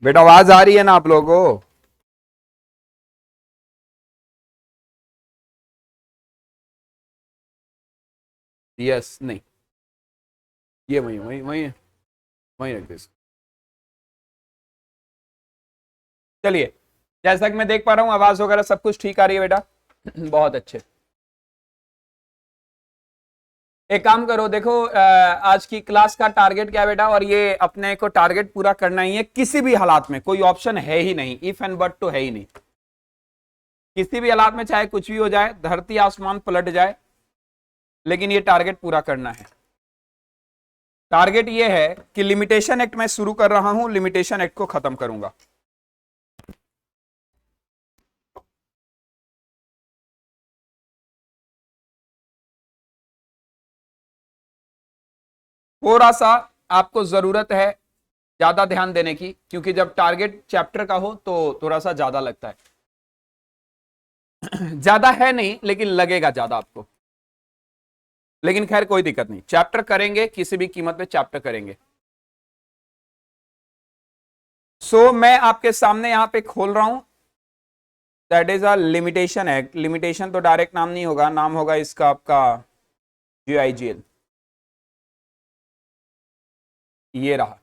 बेटा आवाज आ रही है ना आप लोगों को? यस नहीं, ये वही वही वही वही रख दे इसको। चलिए, जैसा कि मैं देख पा रहा हूं आवाज वगैरह सब कुछ ठीक आ रही है बेटा। बहुत अच्छे। एक काम करो, देखो आज की क्लास का टारगेट क्या है बेटा, और ये अपने को टारगेट पूरा करना ही है किसी भी हालात में, कोई ऑप्शन है ही नहीं, इफ एंड बट तो है ही नहीं। किसी भी हालात में चाहे कुछ भी हो जाए, धरती आसमान पलट जाए, लेकिन ये टारगेट पूरा करना है। टारगेट ये है कि लिमिटेशन एक्ट मैं शुरू कर रहा हूं, लिमिटेशन एक्ट को खत्म करूंगा। थोड़ा सा आपको जरूरत है ज्यादा ध्यान देने की, क्योंकि जब टारगेट चैप्टर का हो तो थोड़ा सा ज्यादा लगता है। ज्यादा है नहीं, लेकिन लगेगा ज्यादा आपको। लेकिन खैर कोई दिक्कत नहीं, चैप्टर करेंगे, किसी भी कीमत पे चैप्टर करेंगे। मैं आपके सामने यहां पे खोल रहा हूं, that is a limitation act. Limitation तो डायरेक्ट नाम नहीं होगा, नाम होगा इसका आपका GIGL। ये रहा।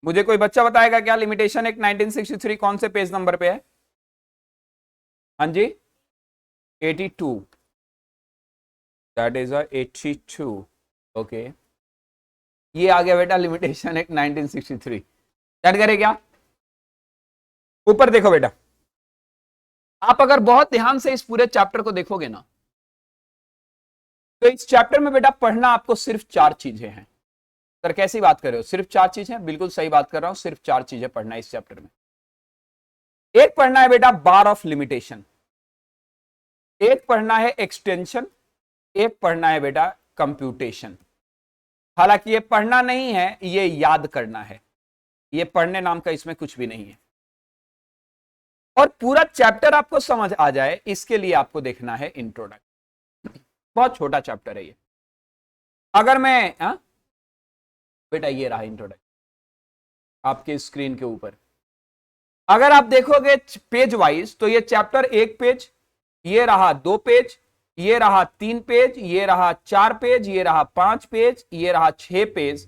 मुझे कोई बच्चा बताएगा क्या लिमिटेशन एक्ट 1963 कौन से पेज नंबर पे है? हाँ जी, 82। That is a 82। ओके, ये आ गया बेटा लिमिटेशन एक्ट 1963। दैट करे क्या? ऊपर देखो बेटा, आप अगर बहुत ध्यान से इस पूरे चैप्टर को देखोगे ना, तो इस चैप्टर में बेटा पढ़ना आपको सिर्फ 4 चीजें हैं। सर कैसी बात कर रहे हो, सिर्फ 4 चीजें? बिल्कुल सही बात कर रहा हूं, सिर्फ 4 चीजें पढ़ना है इस चैप्टर में। एक पढ़ना है बेटा बार ऑफ लिमिटेशन, एक पढ़ना है एक्सटेंशन, एक पढ़ना है बेटा कंप्यूटेशन। हालांकि ये पढ़ना नहीं है, ये याद करना है। ये पढ़ने नाम का इसमें कुछ भी नहीं है। और पूरा चैप्टर आपको समझ आ जाए, इसके लिए आपको देखना है इंट्रोडक्शन। बहुत छोटा चैप्टर है ये। अगर मैं बेटा ये रहा इंट्रोडक्शन आपके स्क्रीन के ऊपर। अगर आप देखोगे पेज वाइज, तो ये चैप्टर 1 पेज, ये रहा 2 पेज, ये रहा 3 पेज, ये रहा 4 पेज, ये रहा 5 पेज, ये रहा 6 पेज,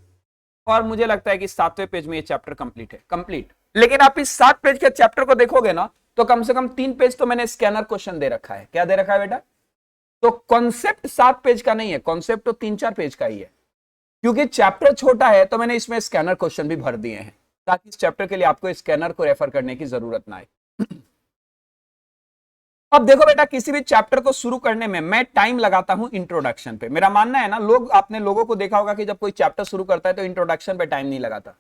और मुझे लगता है कि 7वें पेज में ये चैप्टर कंप्लीट है, कंप्लीट। लेकिन आप इस 7 पेज के चैप्टर को देखोगे ना, तो कम से कम 3 पेज तो मैंने स्कैनर क्वेश्चन दे रखा है। क्या दे रखा है बेटा? तो कॉन्सेप्ट 7 पेज का नहीं है, कॉन्सेप्ट तो 3-4 पेज का ही है। क्योंकि चैप्टर छोटा है, तो मैंने इसमें स्कैनर क्वेश्चन भी भर दिए हैं, ताकि इस चैप्टर के लिए आपको स्कैनर को रेफर करने की जरूरत ना आए। अब देखो बेटा, किसी भी चैप्टर को शुरू करने में मैं टाइम लगाता हूं इंट्रोडक्शन पे। मेरा मानना है ना, आपने लोगों को देखा होगा कि जब कोई चैप्टर शुरू करता है तो इंट्रोडक्शन पे टाइम नहीं लगाता।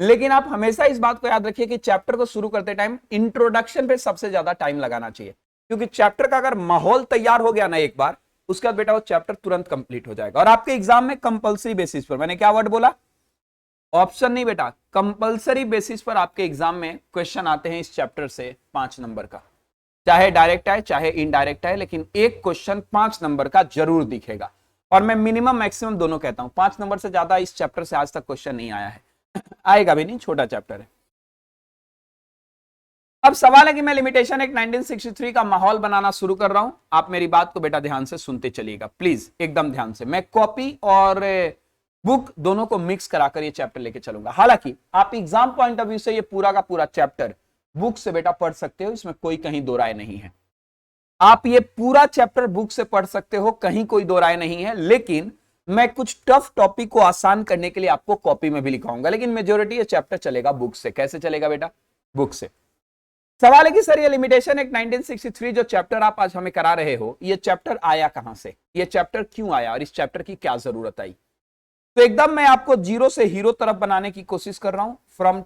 लेकिन आप हमेशा इस बात को याद रखिए कि चैप्टर को शुरू करते टाइम इंट्रोडक्शन पे सबसे ज्यादा टाइम लगाना चाहिए। क्योंकि चैप्टर का अगर माहौल तैयार हो गया ना एक बार, उसके बाद बेटा वो चैप्टर तुरंत कंप्लीट हो जाएगा। और आपके एग्जाम में कंपल्सरी बेसिस पर, मैंने क्या वर्ड बोला? ऑप्शन नहीं बेटा, कंपल्सरी बेसिस पर आपके एग्जाम में क्वेश्चन आते हैं इस चैप्टर से 5 नंबर का। चाहे डायरेक्ट आए चाहे इनडायरेक्ट आए, लेकिन एक क्वेश्चन 5 नंबर का जरूर दिखेगा। और मैं मिनिमम मैक्सिमम दोनों कहता हूं, 5 नंबर से ज्यादा इस चैप्टर से आज तक क्वेश्चन नहीं आया है। आएगा भी नहीं, छोटा चैप्टर है। अब सवाल है कि मैं लिमिटेशन एक 1963 का माहौल बनाना शुरू कर रहा हूं। आप मेरी बात को बेटा ध्यान से सुनते चलिएगा, प्लीज एकदम ध्यान से। मैं कॉपी और बुक दोनों को मिक्स कराकर ये चैप्टर लेके चलूंगा। हालांकि आप एग्जाम पॉइंट ऑफ व्यू से ये पूरा का पूरा चैप्टर बुक से बेटा पढ़ सकते हो, इसमें कोई कहीं दो राय नहीं है। आप ये पूरा चैप्टर बुक से पढ़ सकते हो, कहीं कोई दो राय नहीं है। लेकिन मैं कुछ टफ टॉपिक को आसान करने के लिए आपको कॉपी में भी लिखाऊंगा, लेकिन मेजोरिटी ये चैप्टर चलेगा बुक से। कैसे चलेगा बेटा? बुक से। सवाल है कि सर ये लिमिटेशन एक 1963 जो चैप्टर आप आज हमें करा रहे हो, ये चैप्टर आया कहां से, ये चैप्टर क्यों आया, और इस चैप्टर की क्या जरूरत आई? तो एकदम मैं आपको जीरो से हीरो तरफ बनाने की कोशिश कर रहा हूं। फ्रॉम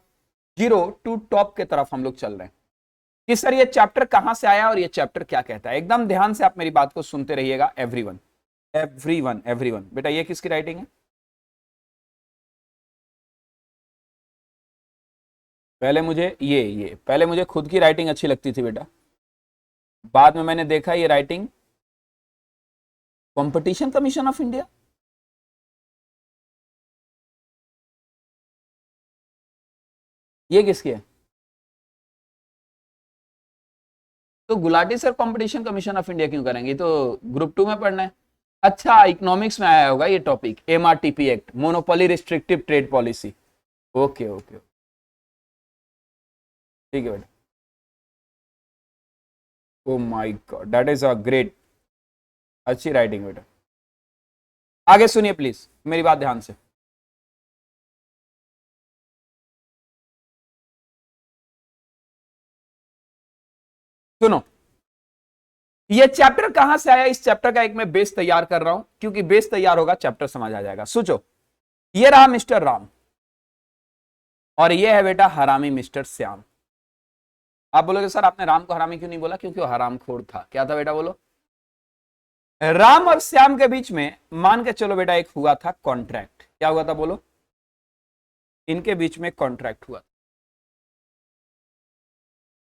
जीरो टू टॉप के तरफ हम लोग चल रहे हैं कि सर ये चैप्टर कहां से आया और ये चैप्टर क्या कहता है। एकदम ध्यान से आप मेरी बात को सुनते रहिएगा। एवरीवन एवरीवन एवरीवन, बेटा ये किसकी राइटिंग है? पहले मुझे खुद की राइटिंग अच्छी लगती थी बेटा, बाद में मैंने देखा ये writing competition commission of India. ये किसकी है? तो Gulati sir competition commission of India क्यों करेंगे? तो ग्रुप 2 में पढ़ना है। अच्छा, इकोनॉमिक्स में आया होगा ये topic, MRTP act, monopoly restrictive trade policy. Okay okay, ठीक है बेटा। Oh my God, that is a great, अच्छी राइटिंग बेटा। आगे सुनिए प्लीज, मेरी बात ध्यान से। सुनो, ये चैप्टर कहां से आया? इस चैप्टर का एक मैं बेस तैयार कर रहा हूं, क्योंकि बेस तैयार होगा चैप्टर समझ आ जाएगा। सोचो, ये रहा मिस्टर राम और ये है बेटा हरामी मिस्टर श्याम। आप बोलोगे सर आपने राम को हरामी क्यों नहीं बोला? क्योंकि वो हरामखोर था। क्या था बेटा? बोलो। राम और श्याम के बीच में मान के चलो बेटा एक हुआ था कॉन्ट्रैक्ट। क्या हुआ था? बोलो। इनके बीच में कॉन्ट्रैक्ट हुआ।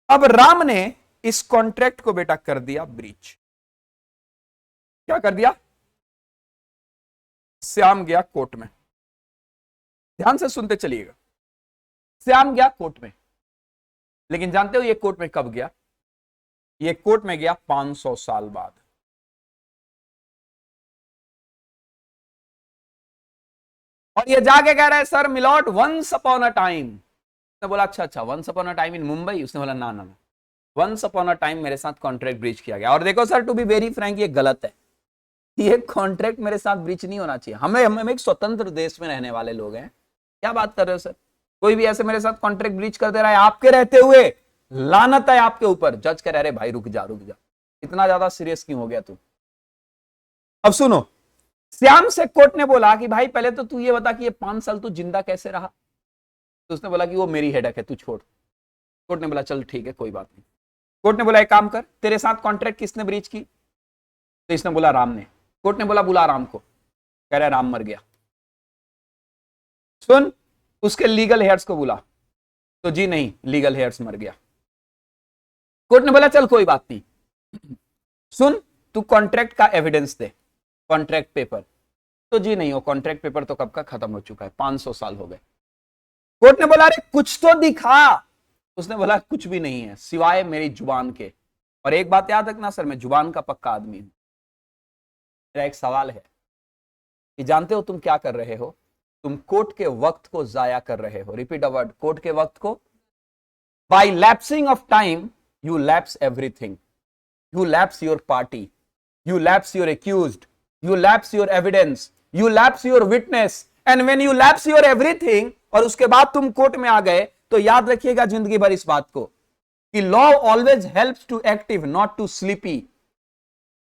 अब राम ने इस कॉन्ट्रैक्ट को बेटा कर दिया ब्रीच। क्या कर दिया? श्याम गया कोर्ट में। ध्यान से सुनते चलिएगा। श्याम गया कोर्ट में, लेकिन जानते हो ये कोर्ट में कब गया? ये कोर्ट में गया 500 साल बाद। और ये जाके कह रहा है sir milord once upon a time. उसने बोला अच्छा once upon a time in Mumbai? उसने बोला ना ना, वंस अपॉन अ टाइम मेरे साथ कॉन्ट्रैक्ट ब्रीच किया गया। और देखो sir, to be very frank, ये गलत है। ये कॉन्ट्रैक्ट मेरे साथ ब्रीच नहीं होना चाहिए। हम एक स्वतंत्र देश में रहने वाले लोग हैं। क्या बात कर रहे हो सर? कोई भी ऐसे मेरे साथ कॉन्ट्रैक्ट ब्रीच कर दे रहा है आपके रहते हुए, लानत है आपके ऊपर। जज कह रहे भाई रुक जा, इतना ज्यादा सीरियस क्यों हो गया तू? अब सुनो, श्याम से कोर्ट ने बोला कि भाई पहले तो तू ये बता कि ये 5 साल तू जिंदा कैसे रहा? तो उसने बोला कि वो मेरी हेडेक है, तू छोड़। कोर्ट ने बोला चल ठीक है कोई बात नहीं। कोर्ट ने बोला एक काम कर, तेरे साथ कॉन्ट्रैक्ट किसने ब्रीच की? तो इसने बोला राम ने। कोर्ट ने बोला बुला राम को। कह रहा राम मर गया। सुन, उसके लीगल हेयर्स को बुला। तो जी नहीं, लीगल हेयर्स मर गया। कोर्ट ने बोला चल कोई बात नहीं, सुन तू कॉन्ट्रैक्ट का एविडेंस दे, कॉन्ट्रैक्ट पेपर। तो जी नहीं, वो कॉन्ट्रैक्ट पेपर तो कब का खत्म हो चुका है, 500 साल हो गए। कोर्ट ने बोला अरे कुछ तो दिखा। उसने बोला कुछ भी नहीं है सिवाय मेरी जुबान के। और एक बात याद रखना सर, मैं जुबान का पक्का आदमी हूं। मेरा एक सवाल है कि जानते हो तुम क्या कर रहे हो? तुम कोर्ट के वक्त को जाया कर रहे हो। रिपीट अ वर्ड, कोर्ट के वक्त को। By lapsing of time you lapse everything. You lapse your party, you lapse your accused, you lapse your evidence, you lapse your witness, and when you lapse your everything, और उसके बाद तुम court में आ गए, तो याद रखिएगा जिंदगी भर इस बात को कि law always helps to active not to sleepy.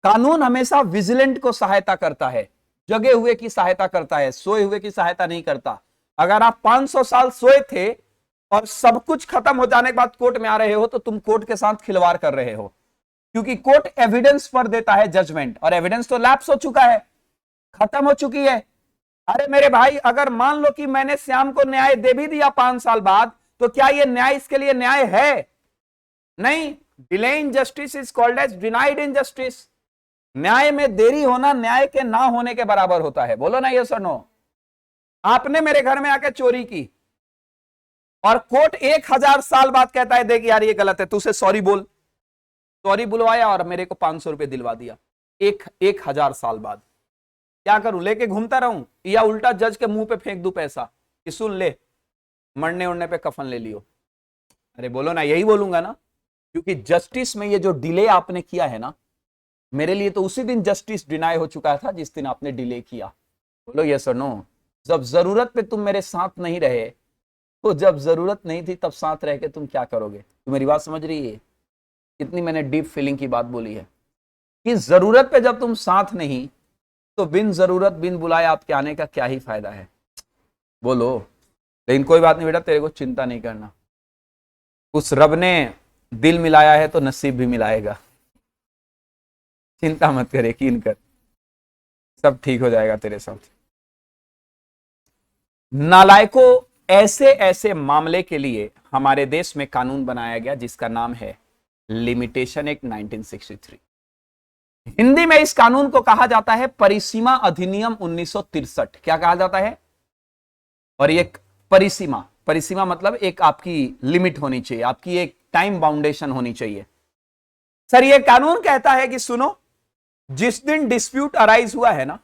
कानून हमेशा विजिलेंट को सहायता करता है, जगे हुए की सहायता करता है, सोए हुए की सहायता नहीं करता। अगर आप 500 साल सोए थे और सब कुछ खत्म हो जाने के बाद कोर्ट में आ रहे हो, तो तुम कोर्ट के साथ खिलवाड़ कर रहे हो, क्योंकि कोर्ट एविडेंस पर देता है जजमेंट, और एविडेंस तो लैप्स हो चुका है, खत्म हो चुकी है। अरे मेरे भाई, अगर मान लो कि मैंने श्याम को न्याय दे भी दिया 5 साल बाद, तो क्या यह न्याय इसके लिए न्याय है? नहीं। Delay in justice is called as denied in justice. न्याय में देरी होना न्याय के ना होने के बराबर होता है। बोलो ना यस और नो। आपने मेरे घर में आके चोरी की और कोर्ट 1000 साल बाद कहता है देख यार ये गलत है, तू उसे सॉरी बोल। सॉरी बुलवाया और मेरे को 500 रुपए दिलवा दिया 1000 साल बाद। क्या करूं? लेके घूमता रहूं या उल्टा जज के मुंह पे फेंक दूं पैसा कि सुन ले, मरने उड़ने पे कफन ले लियो? अरे बोलो ना, यही बोलूंगा ना, क्योंकि जस्टिस में ये जो डिले आपने किया है ना, मेरे लिए तो उसी दिन जस्टिस डिनाई हो चुका था जिस दिन आपने डिले किया। बोलो यस और नो। जब जरूरत पे तुम मेरे साथ नहीं रहे, तो जब जरूरत नहीं थी तब साथ रह के तुम क्या करोगे? तुम मेरी बात समझ रही है? कितनी मैंने डीप फीलिंग की बात बोली है कि जरूरत पे जब तुम साथ नहीं, तो बिन जरूरत बिन बुलाए आपके आने का क्या ही फायदा है? बोलो। लेकिन कोई बात नहीं बेटा, तेरे को चिंता नहीं करना। उस रब ने दिल मिलाया है तो नसीब भी मिलाएगा। चिंता मत कर, यकीन कर, सब ठीक हो जाएगा तेरे साथ। नालायकों, ऐसे ऐसे मामले के लिए हमारे देश में कानून बनाया गया जिसका नाम है लिमिटेशन एक्ट 1963। हिंदी में इस कानून को कहा जाता है परिसीमा अधिनियम 1963। क्या कहा जाता है? और ये परिसीमा परिसीमा मतलब एक आपकी लिमिट होनी चाहिए, आपकी एक टाइम बाउंडेशन होनी चाहिए। सर ये कानून कहता है कि सुनो, जिस दिन डिस्प्यूट अराइज हुआ है ना,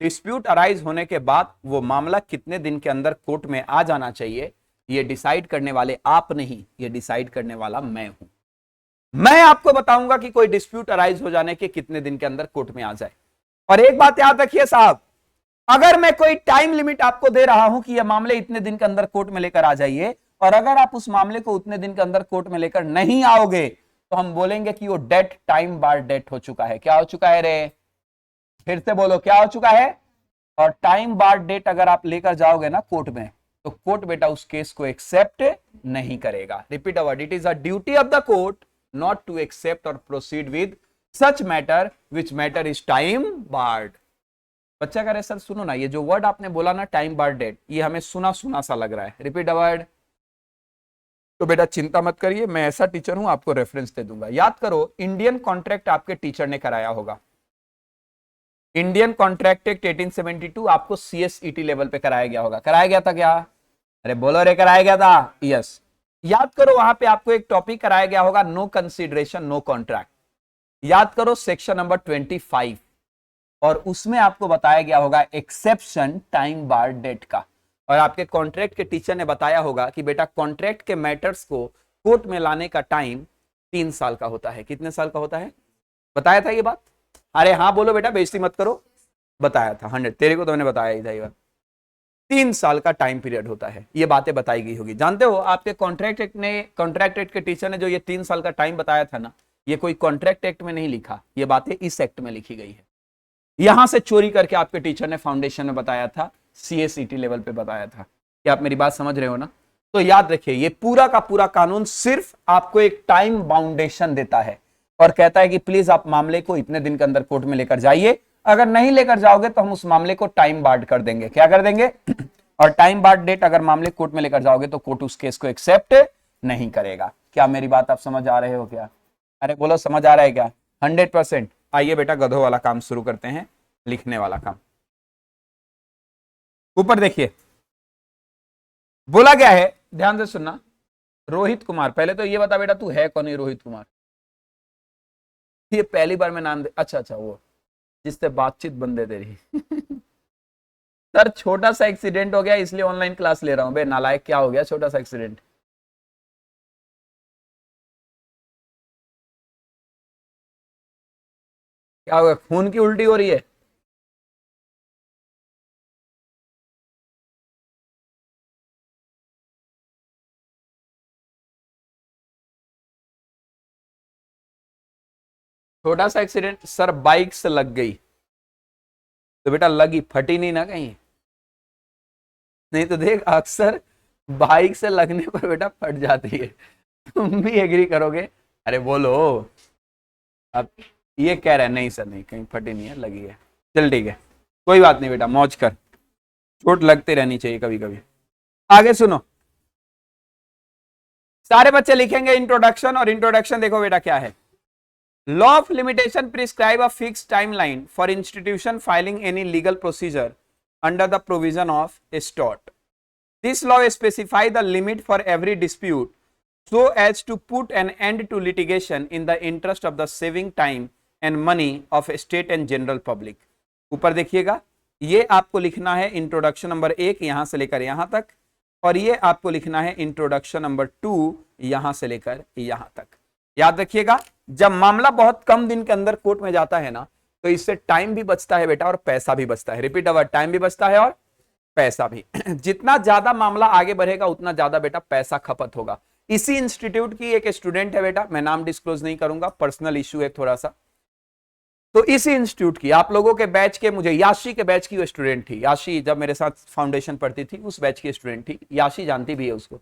डिस्प्यूट अराइज होने के बाद वो मामला कितने दिन के अंदर कोर्ट में आ जाना चाहिए, ये डिसाइड करने वाले आप नहीं, ये डिसाइड करने वाला मैं हूं। मैं आपको बताऊंगा कि कोई डिस्प्यूट अराइज हो जाने के कितने दिन के अंदर कोर्ट में आ जाए। और एक बात याद रखिए साहब, अगर मैं कोई टाइम लिमिट आपको दे रहा हूं कि यह मामले इतने दिन के अंदर कोर्ट में लेकर आ जाइए, और अगर आप उस मामले को उतने दिन के अंदर कोर्ट में लेकर नहीं आओगे, तो हम बोलेंगे कि वो डेट टाइम बार डेट हो चुका है। क्या हो चुका है रे? फिर से बोलो, क्या हो चुका है? और टाइम बार डेट अगर आप लेकर जाओगे ना कोर्ट में, तो कोर्ट बेटा उस केस को एक्सेप्ट नहीं करेगा। Repeat a word, it is a duty of the court not to accept और proceed with such matter which matter is time barred. बच्चा कह रहे सर सुनो ना, ये जो वर्ड आपने बोला ना टाइम बार डेट, ये हमें सुना सुना सा लग रहा है, रिपीट अ वर्ड। तो बेटा चिंता मत करिए, मैं ऐसा टीचर हूं, आपको रेफरेंस दे दूंगा। याद करो, इंडियन कॉन्ट्रैक्ट आपके टीचर ने कराया होगा। इंडियन कॉन्ट्रैक्ट एक्ट 1872 आपको CSET लेवल पे कराया गया होगा। कराया गया था क्या? अरे बोलो रे, कराया गया था? यस। याद करो, वहां पे आपको एक टॉपिक कराया गया होगा, नो कंसिडरेशन नो कॉन्ट्रैक्ट। याद करो सेक्शन नंबर 25, और उसमें आपको बताया गया होगा एक्सेप्शन टाइम बार डेट का। और आपके कॉन्ट्रैक्ट के टीचर ने बताया होगा कि बेटा कॉन्ट्रैक्ट के मैटर्स को कोर्ट में लाने का टाइम 3 साल का होता है। कितने साल का होता है? बताया था ये बात? अरे हाँ बोलो बेटा, बेइज्जती मत करो। बताया था 100, तेरे को तो मैंने बताया ही था ये बात। 3 साल का टाइम पीरियड होता है, ये बातें बताई गई होगी। जानते हो आपके कॉन्ट्रैक्ट एक्ट के टीचर ने जो ये 3 साल का टाइम बताया था ना, ये कोई कॉन्ट्रैक्ट एक्ट में नहीं लिखा, ये बातें इस एक्ट में लिखी गई है। यहां से चोरी करके आपके टीचर ने फाउंडेशन में बताया था, CSET लेवल पे बताया था। क्या आप मेरी बात समझ रहे हो ना? तो याद रखिए, ये पूरा का पूरा कानून सिर्फ आपको एक टाइम बाउंडेशन देता है और कहता है कि प्लीज आप मामले को इतने दिन के अंदर कोर्ट में लेकर जाइए। अगर नहीं लेकर जाओगे तो हम उस मामले को टाइम बार्ड कर देंगे। क्या कर देंगे? और टाइम बार्ड डेट अगर मामले कोर्ट में लेकर जाओगे तो कोर्ट उस केस को एक्सेप्ट नहीं करेगा। क्या मेरी बात आप समझ आ रहे हो क्या? अरे बोलो, समझ आ रहा है क्या? 100%। आइए बेटा गधों वाला काम शुरू करते हैं, लिखने वाला काम। ऊपर देखिए, बोला गया है, ध्यान से सुनना। रोहित कुमार, पहले तो ये बता बेटा तू है कौन है रोहित कुमार? ये पहली बार मैं नाम दे, अच्छा अच्छा, वो जिससे बातचीत बंद है तेरी। सर छोटा सा एक्सीडेंट हो गया इसलिए ऑनलाइन क्लास ले रहा हूं। बे नालायक, क्या हो गया? छोटा सा एक्सीडेंट? क्या हो गया? खून की उल्टी हो रही है? छोटा सा एक्सीडेंट सर, बाइक से लग गई तो बेटा लगी, फटी नहीं ना कहीं? नहीं तो देख, अक्सर बाइक से लगने पर बेटा फट जाती है। तुम भी एग्री करोगे? अरे बोलो। अब ये कह रहे हैं नहीं सर, नहीं कहीं फटी नहीं है, लगी है। चल ठीक है, कोई बात नहीं बेटा, मौज कर, चोट लगती रहनी चाहिए कभी कभी। आगे सुनो, सारे बच्चे लिखेंगे इंट्रोडक्शन। और इंट्रोडक्शन देखो बेटा क्या है। Law of limitation prescribe a fix timeline for institution filing any legal procedure under the provision of statute. This law specify the limit for every dispute so as to put an end to litigation in the interest of the saving time and money of state and general public। ऊपर देखिएगा, ये आपको लिखना है introduction number 1 यहां से लेकर यहां तक, और ये आपको लिखना है इंट्रोडक्शन नंबर 2 यहां से लेकर यहां तक। याद रखिएगा, जब मामला बहुत कम दिन के अंदर कोर्ट में जाता है ना, तो इससे टाइम भी बचता है बेटा और पैसा भी बचता है। रिपीट अवर, टाइम भी बचता है और पैसा भी। जितना ज्यादा मामला आगे बढ़ेगा उतना ज्यादा बेटा पैसा खपत होगा। इसी इंस्टीट्यूट की एक स्टूडेंट है बेटा, मैं नाम डिस्क्लोज नहीं करूंगा, पर्सनल इश्यू है थोड़ा सा। तो इसी इंस्टीट्यूट की आप लोगों के बैच के, मुझे याशी के बैच की वो स्टूडेंट थी। याशी जब मेरे साथ फाउंडेशन पढ़ती थी उस बैच की स्टूडेंट थी। याशी जानती भी है उसको।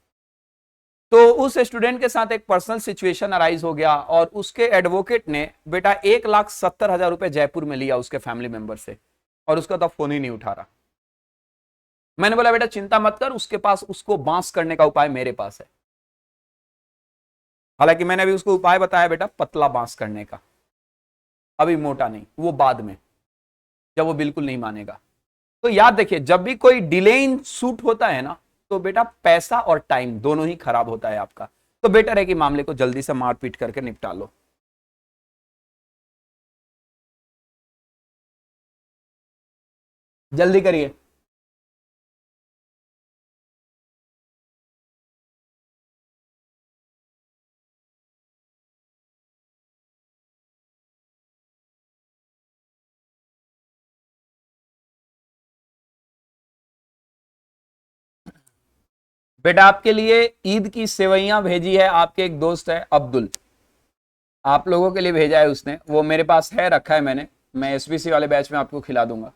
तो उस स्टूडेंट के साथ एक पर्सनल सिचुएशन अराइज हो गया और उसके एडवोकेट ने बेटा 1,70,000 रुपए जयपुर में लिया उसके फैमिली मेंबर से, और उसका तो फोन ही नहीं उठा रहा। मैंने बोला बेटा चिंता मत कर, उसके पास उसको बांस करने का उपाय मेरे पास है। हालांकि मैंने अभी उसको उपाय बताया बेटा पतला बांस करने का, अभी मोटा नहीं, वो बाद में, जब वो बिल्कुल नहीं मानेगा। तो याद देखिए, जब भी कोई डिले इन सूट होता है ना, तो बेटा पैसा और टाइम दोनों ही खराब होता है आपका। तो बेटर है कि मामले को जल्दी से मारपीट करके निपटा लो। जल्दी करिए। बेटा आपके लिए ईद की सेवइयां भेजी है, आपके एक दोस्त है अब्दुल, आप लोगों के लिए भेजा है उसने, वो मेरे पास है, रखा है मैंने, मैं एसबीसी वाले बैच में आपको खिला दूंगा।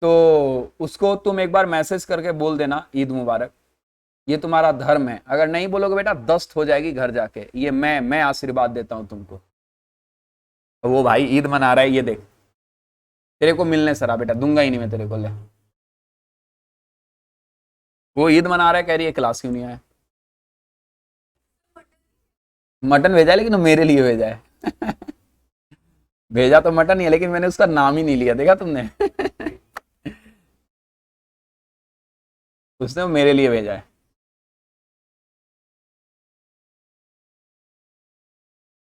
तो उसको तुम एक बार मैसेज करके बोल देना ईद मुबारक, ये तुम्हारा धर्म है। अगर नहीं बोलोगे बेटा दस्त हो जाएगी घर जाके, ये मैं आशीर्वाद देता हूं तुमको। वो भाई ईद मना रहा है, ये देख, तेरे को मिलने सरा बेटा, दूंगा ही नहीं मैं तेरे को, ले। वो ईद मना रहा है, कह रही है क्लास क्यों नहीं आया। मटन भेजा है लेकिन वो मेरे लिए भेजा है। भेजा तो मटन ही है, लेकिन मैंने उसका नाम ही नहीं लिया, देखा तुमने। उसने वो मेरे लिए भेजा है।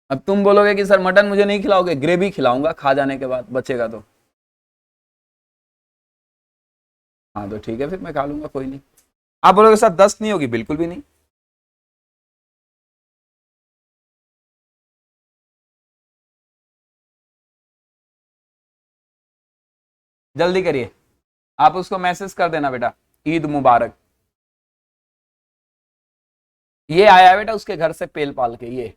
अब तुम बोलोगे कि सर मटन मुझे नहीं खिलाओगे, ग्रेवी खिलाऊंगा खा जाने के बाद, बचेगा तो। हाँ तो ठीक है, फिर मैं खा लूंगा, कोई नहीं। आप बोलोगे सर दस्त नहीं होगी, बिल्कुल भी नहीं। जल्दी करिए, आप उसको मैसेज कर देना बेटा, ईद मुबारक। ये आया है बेटा उसके घर से पेल पाल के, ये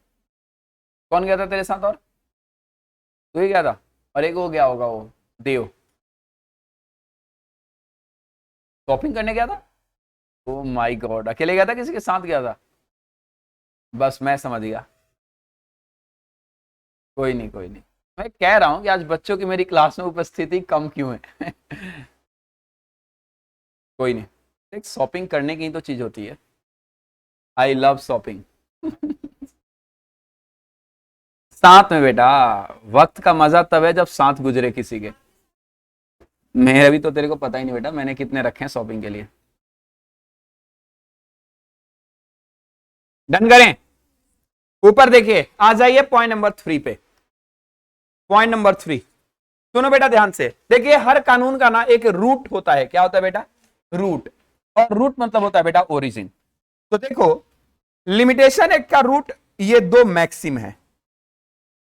कौन गया था तेरे साथ, और तू ही गया था, और एक वो गया होगा वो देव, शॉपिंग करने गया था। ओ माय गॉड, अकेले गया था किसी के साथ गया था। बस मैं समझ गया। कोई नहीं कोई नहीं, मैं कह रहा हूं कि आज बच्चों की मेरी क्लास में उपस्थिति कम क्यों है। कोई नहीं, एक शॉपिंग करने की तो चीज होती है। I love shopping. साथ में बेटा, वक्त का मजा तब है जब साथ गुजरे किसी के। मेरे भी तो तेरे को पता ही नहीं बेटा मैंने कितने रखे हैं शॉपिंग के लिए। डन करें, ऊपर देखिए, आ जाइए पॉइंट नंबर 3 पे। पॉइंट नंबर 3, सुनो बेटा ध्यान से, देखिए हर कानून का ना एक रूट होता है, क्या होता है बेटा, रूट। और रूट मतलब होता है बेटा ओरिजिन। तो देखो, लिमिटेशन एक्ट का रूट ये दो मैक्सिम है।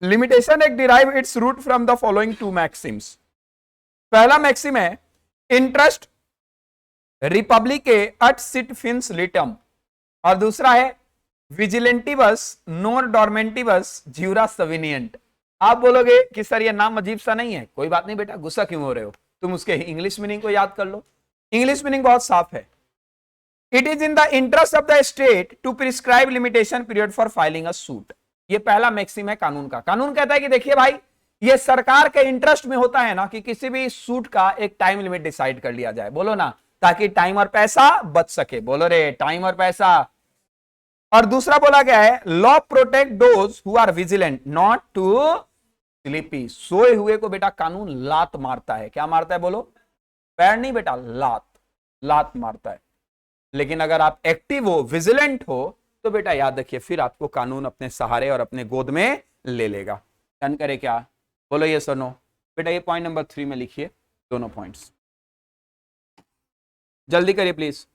Limitation act derive its root from the following two maxims. पहला मैक्सिम है, इंटरेस्ट रिपब्लिके अट सिट फिन्स लिटम, और दूसरा है विजिलेंटिवस नोर डॉर्मेंटिवस ज्यूरा सविनियंट। आप बोलोगे कि सर ये नाम अजीब सा नहीं है, कोई बात नहीं बेटा, गुस्सा क्यों हो रहे हो, तुम उसके इंग्लिश मीनिंग को याद कर लो। इंग्लिश मीनिंग बहुत साफ है, it is in the interest of the state to prescribe limitation period for filing a suit. ये पहला मैक्सिम है कानून का। कानून कहता है कि देखिए भाई, ये सरकार के इंटरेस्ट में होता है ना कि किसी भी सूट का एक टाइम लिमिट डिसाइड कर लिया जाए, बोलो ना, ताकि टाइम और पैसा बच सके, बोलो रे टाइम और पैसा। और दूसरा बोला गया है, law protect those who are vigilant not to sleepy. सोए हुए को बेटा कानून लात मारता है, क्या मारता है बोलो, पैर नहीं बेटा, लात, लात मारता है। लेकिन अगर आप एक्टिव हो, विजिलेंट हो, तो बेटा याद रखिए फिर आपको कानून अपने सहारे और अपने गोद में ले लेगा। डन करे क्या, बोलो ये सुनो बेटा, ये पॉइंट नंबर 3 में लिखिए दोनों पॉइंट्स, जल्दी करिए प्लीज।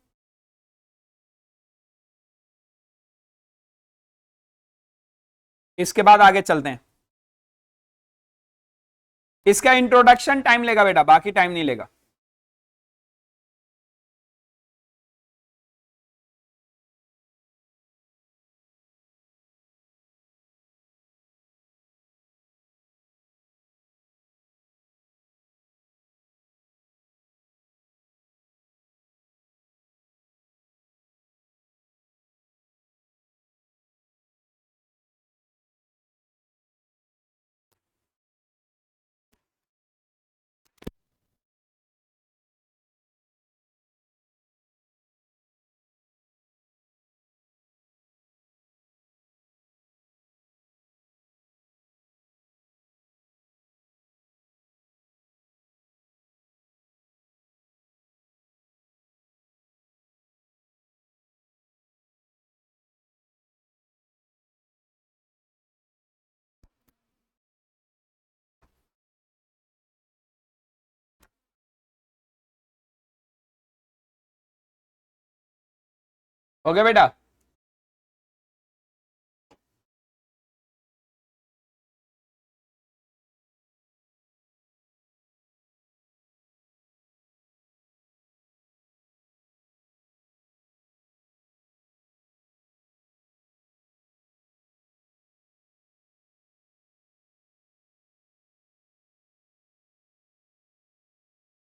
इसके बाद आगे चलते हैं। इसका इंट्रोडक्शन टाइम लेगा बेटा, बाकी टाइम नहीं लेगा। हो गया बेटा?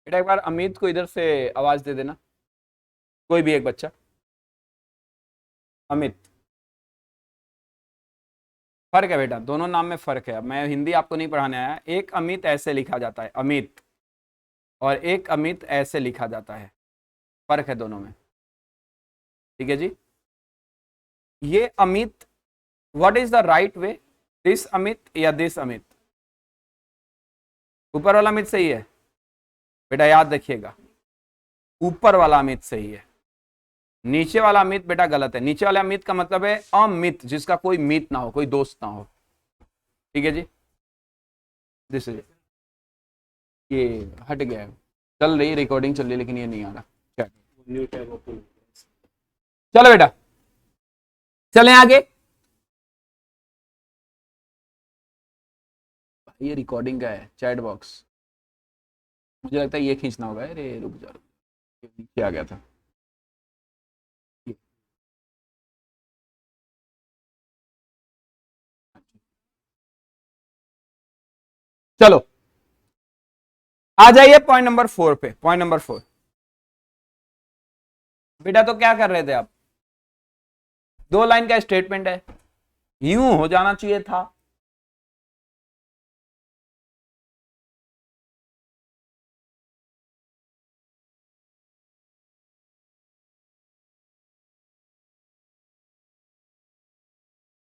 बेटा एक बार अमित को इधर से आवाज दे देना, कोई भी एक बच्चा। अमित, फर्क है बेटा, दोनों नाम में फर्क है। मैं हिंदी आपको नहीं पढ़ाने आया। एक अमित ऐसे लिखा जाता है अमित, और एक अमित ऐसे लिखा जाता है, फर्क है दोनों में। ठीक है जी? ये Amit, what is the right way? This Amit या दिस अमित? ऊपर वाला अमित सही है बेटा, याद रखिएगा, ऊपर वाला अमित सही है, नीचे वाला अमित बेटा गलत है। नीचे वाला अमित का मतलब है अमित, जिसका कोई मित ना हो, कोई दोस्त ना हो। ठीक है जी? दिस इज, ये हट गया है, चल रही रिकॉर्डिंग चल रही है लेकिन ये नहीं आ रहा। चलो बेटा चलें आगे। ये रिकॉर्डिंग का है चैट बॉक्स, मुझे लगता है ये खींचना होगा। अरे रुक जा, नीचे आ गया था। चलो आ जाइए पॉइंट नंबर 4 पे। पॉइंट नंबर 4 बेटा, तो क्या कर रहे थे आप? 2 लाइन का स्टेटमेंट है, यूं हो जाना चाहिए था।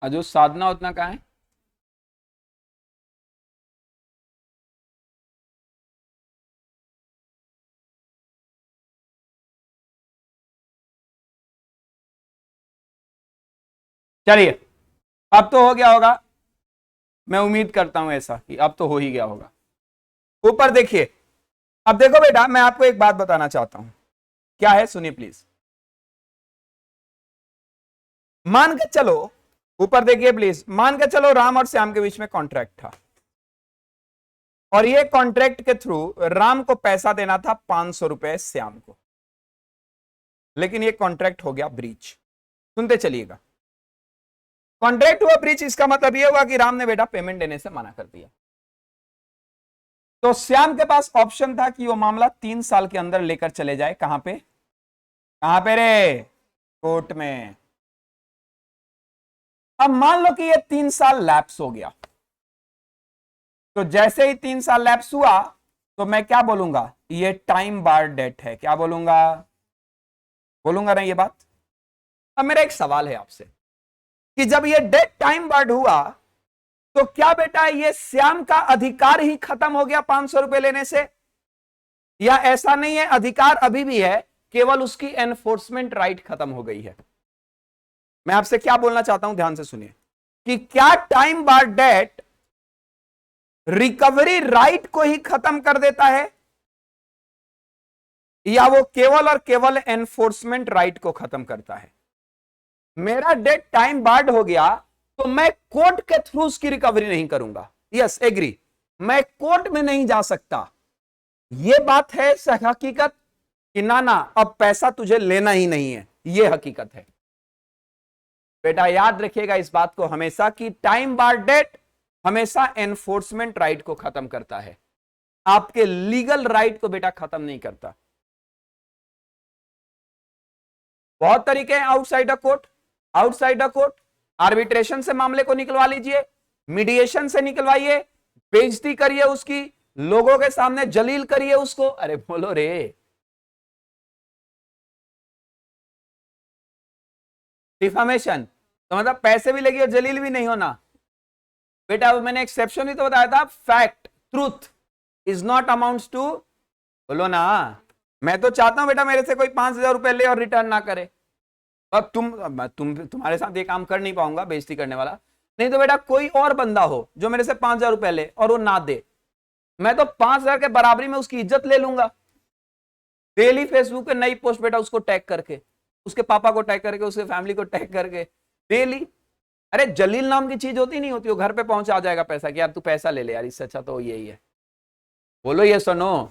जो साधना उतना कहाँ है? चलिए, अब तो हो गया होगा, मैं उम्मीद करता हूं ऐसा कि अब तो हो ही गया होगा। ऊपर देखिए, अब देखो बेटा, मैं आपको एक बात बताना चाहता हूं। क्या है? सुनिए प्लीज। मान के चलो, ऊपर देखिए प्लीज, मान के चलो राम और श्याम के बीच में कॉन्ट्रैक्ट था, और ये कॉन्ट्रैक्ट के थ्रू राम को पैसा देना था 500 रुपए श्याम को, लेकिन ये कॉन्ट्रैक्ट हो गया ब्रीच। सुनते चलिएगा, कॉन्ट्रैक्ट हुआ ब्रीच, इसका मतलब ये हुआ कि राम ने बेटा पेमेंट देने से मना कर दिया। तो श्याम के पास ऑप्शन था कि वो मामला 3 साल के अंदर लेकर चले जाए। कहां पे? कहां पे रे? कोर्ट में। अब मान लो कि ये 3 साल लैप्स हो गया, तो जैसे ही 3 साल लैप्स हुआ तो मैं क्या बोलूंगा? ये टाइम बार डेट है। क्या बोलूंगा? बोलूंगा ना ये बात? अब मेरा एक सवाल है आपसे कि जब ये डेट टाइम बार्ड हुआ तो क्या बेटा ये श्याम का अधिकार ही खत्म हो गया 500 रुपए लेने से? या ऐसा नहीं है, अधिकार अभी भी है, केवल उसकी एनफोर्समेंट राइट खत्म हो गई है। मैं आपसे क्या बोलना चाहता हूं, ध्यान से सुनिए, कि क्या time bar date recovery right को ही खत्म कर देता है, या वो केवल और केवल एनफोर्समेंट राइट को खत्म करता है? मेरा डेट टाइम बार्ड हो गया तो मैं कोर्ट के थ्रू उसकी रिकवरी नहीं करूंगा। यस एग्री, मैं कोर्ट में नहीं जा सकता। यह बात है हकीकत कि ना अब पैसा तुझे लेना ही नहीं है, यह हकीकत है। बेटा याद रखिएगा इस बात को हमेशा कि टाइम बार्ड डेट हमेशा एनफोर्समेंट राइट को खत्म करता है, आपके लीगल राइट को बेटा खत्म नहीं करता। बहुत तरीके हैं outside the court. Outside the court arbitration से मामले को निकलवा लीजिए, मीडिएशन से निकलवाइए, बेइज्जती करिए उसकी, लोगों के सामने जलील करिए उसको। अरे बोलो रे, डिफामेशन तो मतलब पैसे भी लगी और जलील भी नहीं होना। बेटा मैंने एक्सेप्शन भी तो बताया था, fact truth is not amounts to, बोलो ना। मैं तो चाहता हूं बेटा मेरे से कोई 5,000 रुपए ले और रिटर्न ना करे। अब तुम्हारे साथ ये काम कर नहीं पाऊंगा, बेइज्जती करने वाला। नहीं तो बेटा कोई और बंदा हो जो मेरे से 5,000 रुपए ले और वो ना दे, मैं तो 5,000 के बराबरी में उसकी इज्जत ले लूंगा। डेली फेसबुक पे नई पोस्ट बेटा उसको टैग करके, उसके पापा को टैग करके, उसके फैमिली को टैग करके डेली। अरे जलील नाम की चीज होती नहीं होती, वो घर पे पहुंचा जाएगा पैसा कि यार तू पैसा ले ले यार, इससे अच्छा तो यही है। बोलो ये सुनो।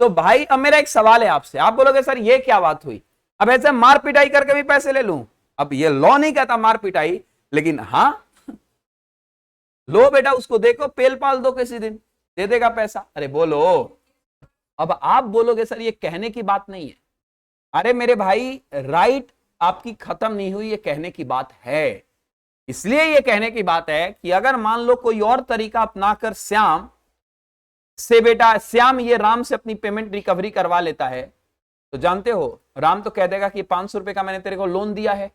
तो भाई अब मेरा एक सवाल है आपसे, आप बोलोगे सर ये क्या बात हुई, अब ऐसे मार पिटाई करके भी पैसे ले लूं? अब ये लॉ नहीं कहता मार पिटाई, लेकिन हाँ लो बेटा उसको देखो, पेल पाल दो, किसी दिन दे देगा पैसा। अरे बोलो। अब आप बोलोगे सर ये कहने की बात नहीं है। अरे मेरे भाई राइट आपकी खत्म नहीं हुई, ये कहने की बात है। इसलिए ये कहने की बात है कि अगर मान लो कोई और तरीका अपनाकर श्याम से बेटा, श्याम ये राम से अपनी पेमेंट रिकवरी करवा लेता है, तो जानते हो राम तो कह देगा कि 500 रुपए का मैंने तेरे को लोन दिया है।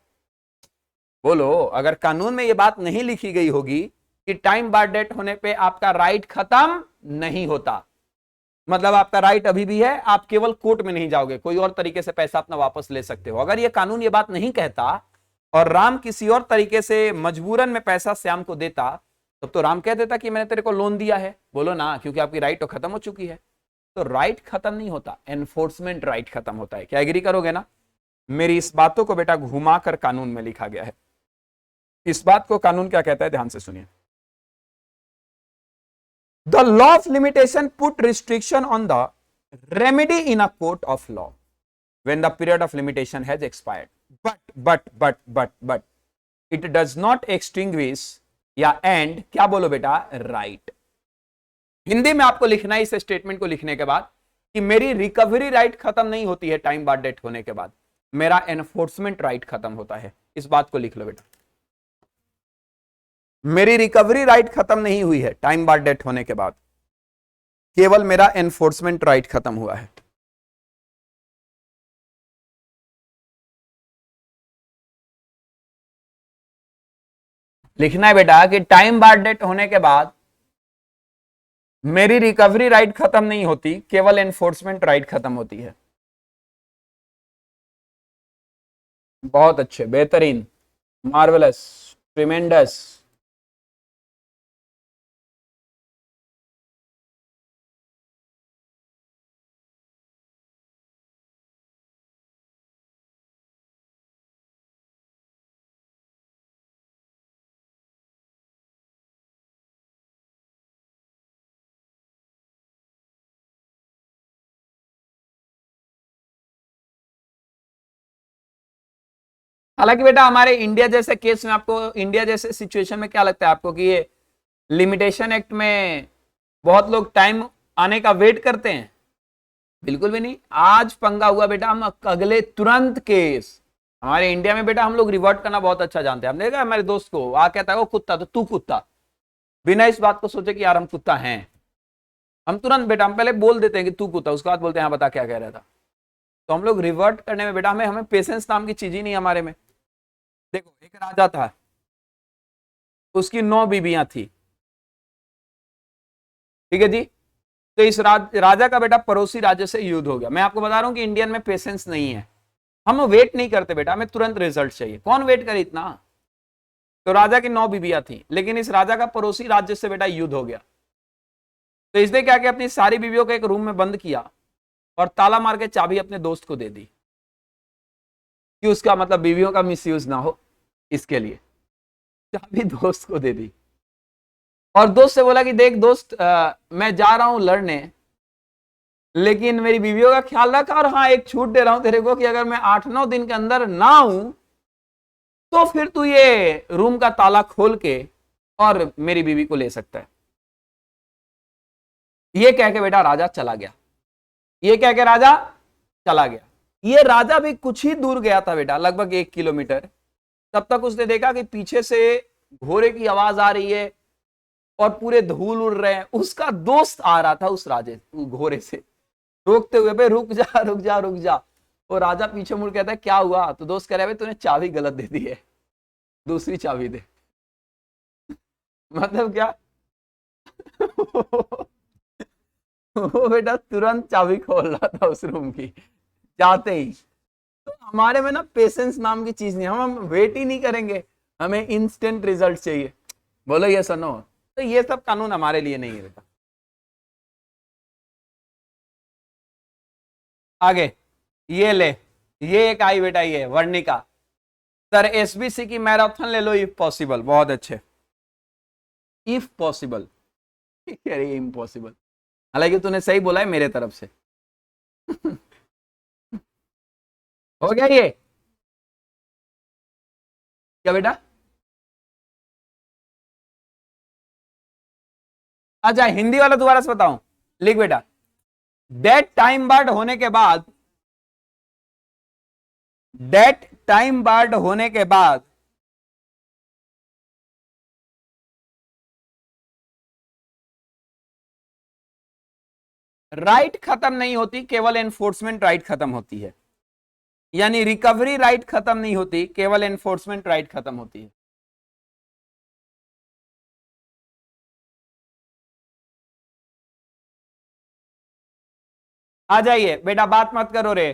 बोलो अगर कानून में ये बात नहीं लिखी गई होगी कि टाइम बार डेट होने पे आपका राइट खत्म नहीं होता, मतलब आपका राइट अभी भी है, आप केवल कोर्ट में नहीं जाओगे, कोई और तरीके से पैसा अपना वापस ले सकते हो। अगर ये कानून ये बात नहीं कहता और राम किसी और तरीके से मजबूरन में पैसा श्याम को देता, तब तो राम कह देता कि मैंने तेरे को लोन दिया है। बोलो ना, क्योंकि आपकी राइट तो खत्म हो चुकी है। तो राइट खत्म नहीं होता, एनफोर्समेंट राइट खत्म होता है। क्या एग्री करोगे ना? मेरी इस बातों को बेटा घुमाकर कानून में लिखा गया है। इस बात को कानून क्या कहता है, ध्यान से सुनिए। The law of limitation put restriction on the remedy in a court of law when the period of limitation has expired. But it does not extinguish या end, क्या बोलो बेटा, right. हिंदी में आपको लिखना है इस स्टेटमेंट को लिखने के बाद कि मेरी रिकवरी राइट खत्म नहीं होती है टाइम बार डेट होने के बाद, मेरा एनफोर्समेंट राइट खत्म होता है। इस बात को लिख लो बेटा, मेरी रिकवरी राइट खत्म नहीं हुई है टाइम बार डेट होने के बाद, केवल मेरा एनफोर्समेंट राइट खत्म हुआ है। लिखना है बेटा कि टाइम बार डेट होने के बाद मेरी रिकवरी राइट खत्म नहीं होती, केवल एनफोर्समेंट राइट खत्म होती है। बहुत अच्छे, बेहतरीन, मार्वेलस, ट्रिमेंडस। हालांकि बेटा हमारे इंडिया जैसे केस में, आपको इंडिया जैसे सिचुएशन में क्या लगता है आपको कि ये लिमिटेशन एक्ट में बहुत लोग टाइम आने का वेट करते हैं? बिल्कुल भी नहीं। आज पंगा हुआ बेटा, हम अगले तुरंत केस, हमारे इंडिया में बेटा हम लोग रिवर्ट करना बहुत अच्छा जानते हैं। हमने देखा हमारे दोस्त को आ कहता है वो कुत्ता, तो तू कुत्ता, बिना इस बात को सोचे कि यार हम कुत्ता हैं, हम तुरंत बेटा, हम पहले बोल देते हैं कि तू कुत्ता, उसके बाद बोलते हैं हाँ बता क्या कह रहा था। तो हम लोग रिवर्ट करने में बेटा हमें पेशेंस नाम की चीज ही नहीं हमारे में। देखो एक राजा था, उसकी 9 बीबियां थी, ठीक है जी। तो इस राजा का बेटा पड़ोसी राज्य से युद्ध हो गया। मैं आपको बता रहा हूं कि इंडियन में पेशेंस नहीं है, हम वेट नहीं करते बेटा, हमें तुरंत रिजल्ट चाहिए। कौन वेट करे इतना? तो राजा की 9 बीबियां थी, लेकिन इस राजा का पड़ोसी राज्य से बेटा युद्ध हो गया। तो इसने क्या किया, अपनी सारी बीवियों को एक रूम में बंद किया और ताला मार के चाबी अपने दोस्त को दे दी कि उसका मतलब बीवियों का मिसयूज ना हो, इसके लिए चाबी दोस्त को दे दी। और दोस्त से बोला कि देख दोस्त, मैं जा रहा हूं लड़ने, लेकिन मेरी बीवियों का ख्याल रखा, और हाँ एक छूट दे रहा हूं तेरे को कि अगर मैं 8-9 दिन के अंदर ना आऊं तो फिर तू ये रूम का ताला खोल के और मेरी बीवी को ले सकता है। ये कह के बेटा राजा चला गया, ये कह के राजा चला गया। ये राजा भी कुछ ही दूर गया था बेटा, लगभग 1 किलोमीटर। तब तक उसने देखा कि पीछे से घोड़े की आवाज आ रही है और पूरे धूल उड़ रहे हैं। उसका दोस्त आ रहा था उस राजे घोड़े से रोकते हुए, भाई रुक जा रुक जा रुक जा। और राजा पीछे मुड़ कहता है क्या हुआ? तो दोस्त कह रहा है तूने चाबी गलत दे दी है, दूसरी चाबी दे। मतलब क्या? वो बेटा तुरंत चाबी खोल रहा था उस रूम की जाते ही। तो हमारे में ना पेशेंस नाम की चीज नहीं, हम वेट ही नहीं करेंगे, हमें इंस्टेंट रिजल्ट चाहिए। बोलो ये सुनो, तो ये सब कानून हमारे लिए नहीं है बेटा। आगे ये ले, ये एक आई बेटा, ये वर्णिका। सर एसबीसी की मैराथन ले लो इफ पॉसिबल, बहुत अच्छे। इफ पॉसिबल, अरे इम्पॉसिबल, हालांकि तूने सही बोला है मेरे तरफ से। हो गया ये क्या बेटा? अच्छा हिंदी वाला दोबारा से बताऊं, लिख बेटा। डेट टाइम बार्ड होने के बाद, डेट टाइम बार्ड होने के बाद राइट खत्म नहीं होती, केवल एनफोर्समेंट राइट खत्म होती है। यानी रिकवरी राइट खत्म नहीं होती, केवल एनफोर्समेंट राइट खत्म होती है। आ जाइए बेटा, बात मत करो रे।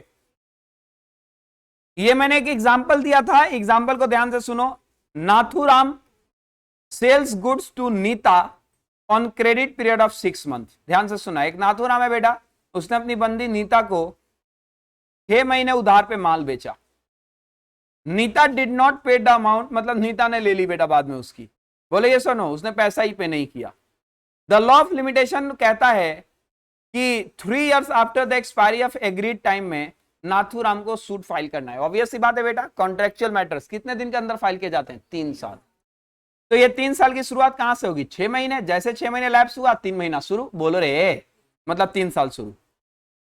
ये मैंने एक एग्जाम्पल दिया था, एग्जाम्पल को ध्यान से सुनो। Nathuram sells goods to Nita on credit period of 6 month. ध्यान से सुना, एक नाथुराम है बेटा, उसने अपनी बंदी नीता को 6 महीने उधार पे माल बेचा। नीता डिड नॉट पे द अमाउंट, मतलब नीता ने ले ली बेटा बाद में उसकी। बोले ये सुनो, उसने पैसा ही पे नहीं किया। द लॉ ऑफ लिमिटेशन कहता है कि 3 years after the expiry of agreed time में नाथुराम को सूट फाइल करना है। ऑब्वियस सी बात है बेटा, कॉन्ट्रेक्चुअल मैटर्स कितने दिन के अंदर फाइल किए जाते हैं? 3 साल। तो ये 3 साल की शुरुआत कहां से होगी? 6 महीने। जैसे 6 महीने लैप्स हुआ, 3 महीना शुरू, बोलो रे, मतलब 3 साल शुरू।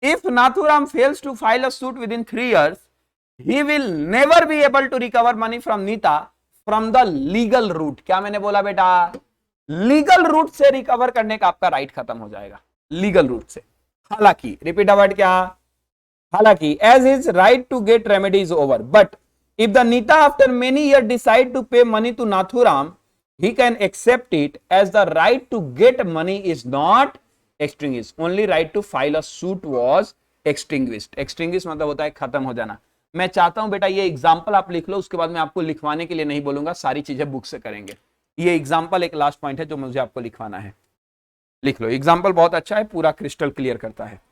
If Nathuram fails to file a suit within 3 years, he will never be able to recover money from Nita from the legal route। क्या मैंने बोला बेटा? लीगल रूट से रिकवर करने का आपका राइट खत्म हो जाएगा, लीगल रूट से। हालांकि रिपीट वर्ड क्या? हालांकि as his right to get remedy is over, but if the Nita after many year decide to pay money to Nathuram, he can accept it as the right to get money is not extinguished, only right to file a suit was extinguished। extinguished मतलब होता है खत्म हो जाना। मैं चाहता हूं बेटा ये एग्जांपल आप लिख लो, उसके बाद मैं आपको लिखवाने के लिए नहीं बोलूंगा, सारी चीजें बुक से करेंगे। ये एग्जांपल एक लास्ट पॉइंट है जो मुझे आपको लिखवाना है, लिख लो। एग्जांपल बहुत अच्छा है, पूरा क्रिस्टल क्लियर करता है।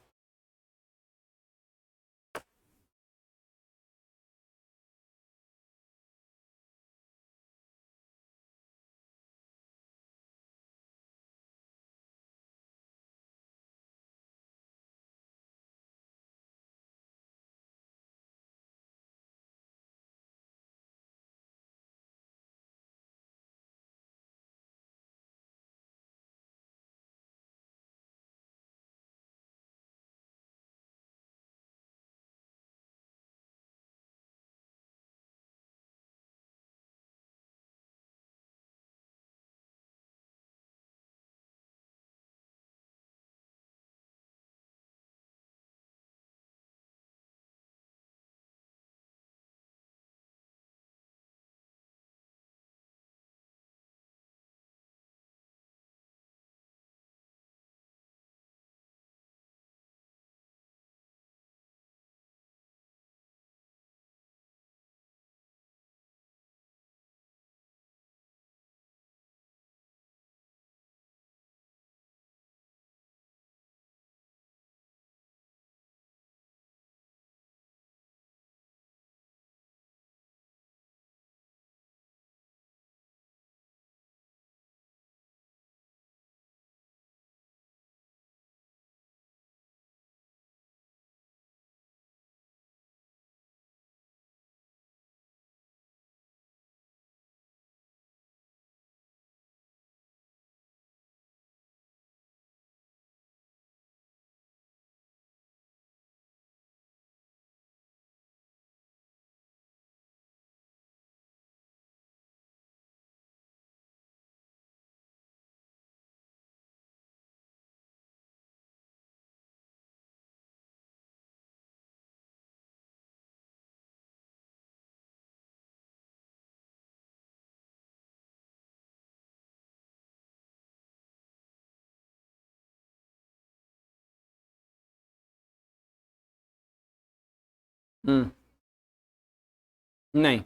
नहीं,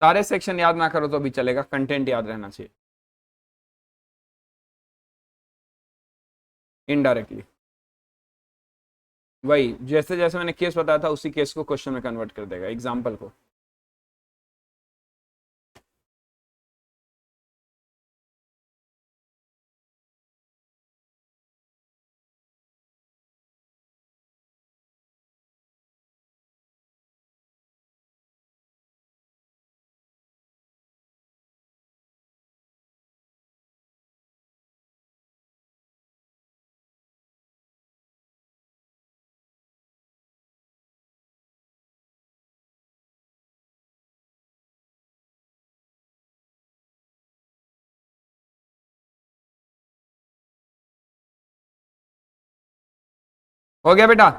सारे सेक्शन याद ना करो तो भी चलेगा, कंटेंट याद रहना चाहिए। इनडायरेक्टली वही जैसे जैसे मैंने केस बताया था उसी केस को क्वेश्चन में कन्वर्ट कर देगा, एग्जाम्पल को। हो गया बेटा?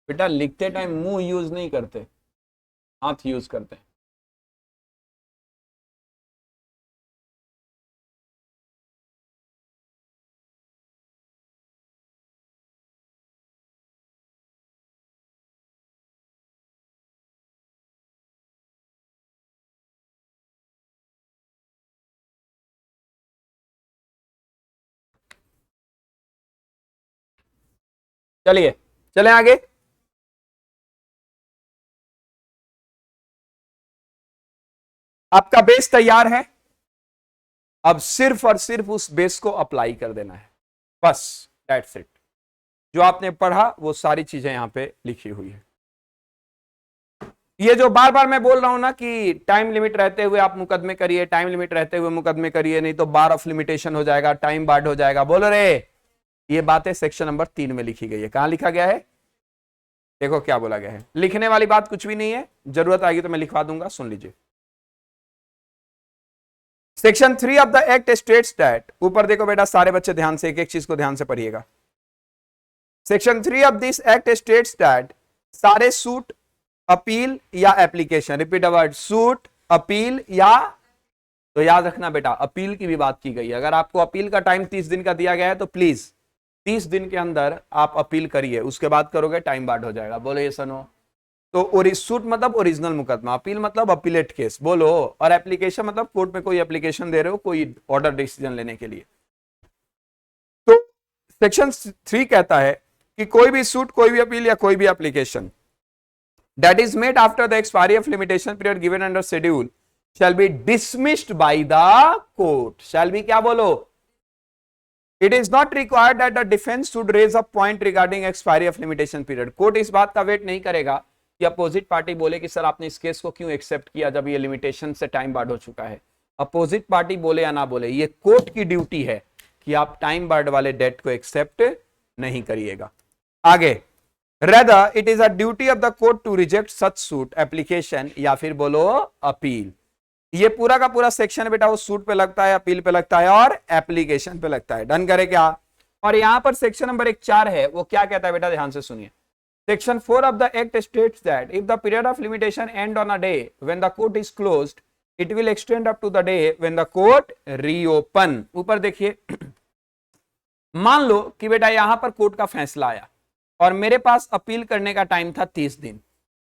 बेटा लिखते टाइम मुंह यूज नहीं करते, हाथ यूज करते हैं। चलिए चले आगे। आपका बेस तैयार है, अब सिर्फ और सिर्फ उस बेस को अप्लाई कर देना है, बस दैट्स इट। जो आपने पढ़ा वो सारी चीजें यहां पे लिखी हुई है। ये जो बार बार मैं बोल रहा हूं ना कि टाइम लिमिट रहते हुए आप मुकदमे करिए, टाइम लिमिट रहते हुए मुकदमे करिए, नहीं तो बार ऑफ लिमिटेशन हो जाएगा, टाइम बार्ड हो जाएगा, बोलो रे। ये बातें सेक्शन नंबर 3 में लिखी गई है। कहां लिखा गया है? देखो क्या बोला गया है। लिखने वाली बात कुछ भी नहीं है, जरूरत आएगी तो मैं लिखवा दूंगा, सुन लीजिए। Section 3 of the act states that, ऊपर देखो बेटा सारे बच्चे ध्यान से एक एक चीज को ध्यान से पढ़िएगा। Section 3 of this act states that सारे सूट, अपील या application, repeat a word, suit, appeal या, तो याद रखना बेटा अपील की भी बात की गई है। अगर आपको अपील का टाइम 30 दिन का दिया गया है तो प्लीज 30 दिन के अंदर आप अपील करिए, उसके बाद करोगे टाइम बार्ड हो जाएगा। बोलो ये सुनो। तो सूट मतलब ओरिजिनल मुकदमा, अपील मतलब अपीलेट केस, बोलो। और एप्लीकेशन मतलब कोर्ट में कोई एप्लीकेशन दे रहे हो कोई ऑर्डर डिसीजन लेने के लिए। तो सेक्शन 3 कहता है कि कोई भी सूट, कोई भी अपील या कोई भी application that is made after the expiry of limitation period given under schedule shall be dismissed by the court, shall be क्या बोलो? It is not required that the defense should raise a point regarding expiry of limitation period. Court इस बात का wait नहीं करेगा कि opposite party बोले कि सर आपने इस केस को क्यों एक्सेप्ट किया जब ये लिमिटेशन से टाइम बार्ड हो चुका है। अपोजिट पार्टी बोले या ना बोले, ये कोर्ट की ड्यूटी है कि आप टाइम बार्ड वाले डेट को एक्सेप्ट नहीं करिएगा। आगे, Rather, it is a duty of the court to reject such suit, application या फिर बोलो अपील। ये पूरा का पूरा सेक्शन बेटा वो सूट पे लगता है, अपील पे लगता है और एप्लीकेशन पे लगता है। डन करे क्या? और यहां पर सेक्शन नंबर 1(4) है, वो क्या कहता है बेटा, ध्यान से सुनिए। Section 4 of the act states that if the period of limitation end on a day when the court is closed it will extend up to the day when the court reopen. ऊपर देखिए, मान लो कि बेटा यहां पर court का फैसला आया और मेरे पास अपील करने का टाइम था 30 दिन,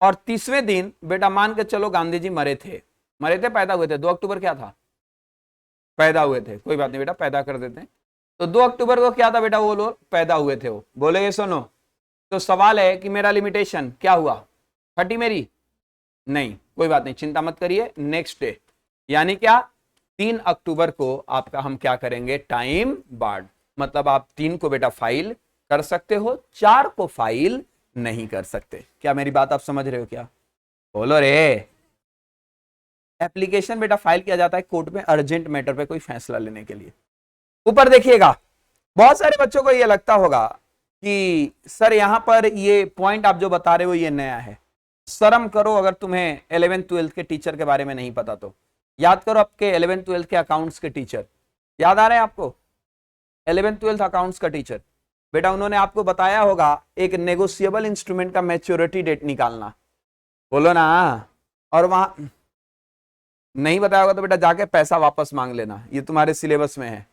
और 30वें दिन बेटा मान के चलो गांधी जी मरे थे, पैदा हुए थे 2 अक्टूबर क्या था, पैदा हुए थे, कोई बात नहीं बेटा पैदा कर देते हैं। तो 2 अक्टूबर को क्या था बेटा, वो लोग पैदा हुए थे, वो बोले ये सुनो। तो सवाल है कि मेरा लिमिटेशन क्या हुआ, 30 मेरी नहीं, कोई बात नहीं चिंता मत करिए, नेक्स्ट डे यानी क्या 3 अक्टूबर को आपका हम क्या करेंगे, टाइम बार्ड। मतलब आप 3 को बेटा फाइल कर सकते हो, 4 को फाइल नहीं कर सकते। क्या मेरी बात आप समझ रहे हो क्या? बोलो रे। एप्लीकेशन बेटा फाइल किया जाता है कोर्ट में अर्जेंट मैटर पे कोई फैसला लेने के लिए। ऊपर देखिएगा, बहुत सारे बच्चों को ये लगता होगा कि सर यहां पर ये पॉइंट आप जो बता रहे हो ये नया है। शर्म करो अगर तुम्हें 11th 12th के टीचर के बारे में नहीं पता तो। याद करो आपके 11th 12th के अकाउंट्स के टीचर याद आ रहे हैं आपको? 11th 12th अकाउंट्स का टीचर बेटा, उन्होंने आपको बताया होगा एक नेगोशिएबल इंस्ट्रूमेंट का मैच्योरिटी डेट निकालना, बोलो ना। और वहां नहीं बताया होगा तो बेटा जाके पैसा वापस मांग लेना, ये तुम्हारे सिलेबस में है।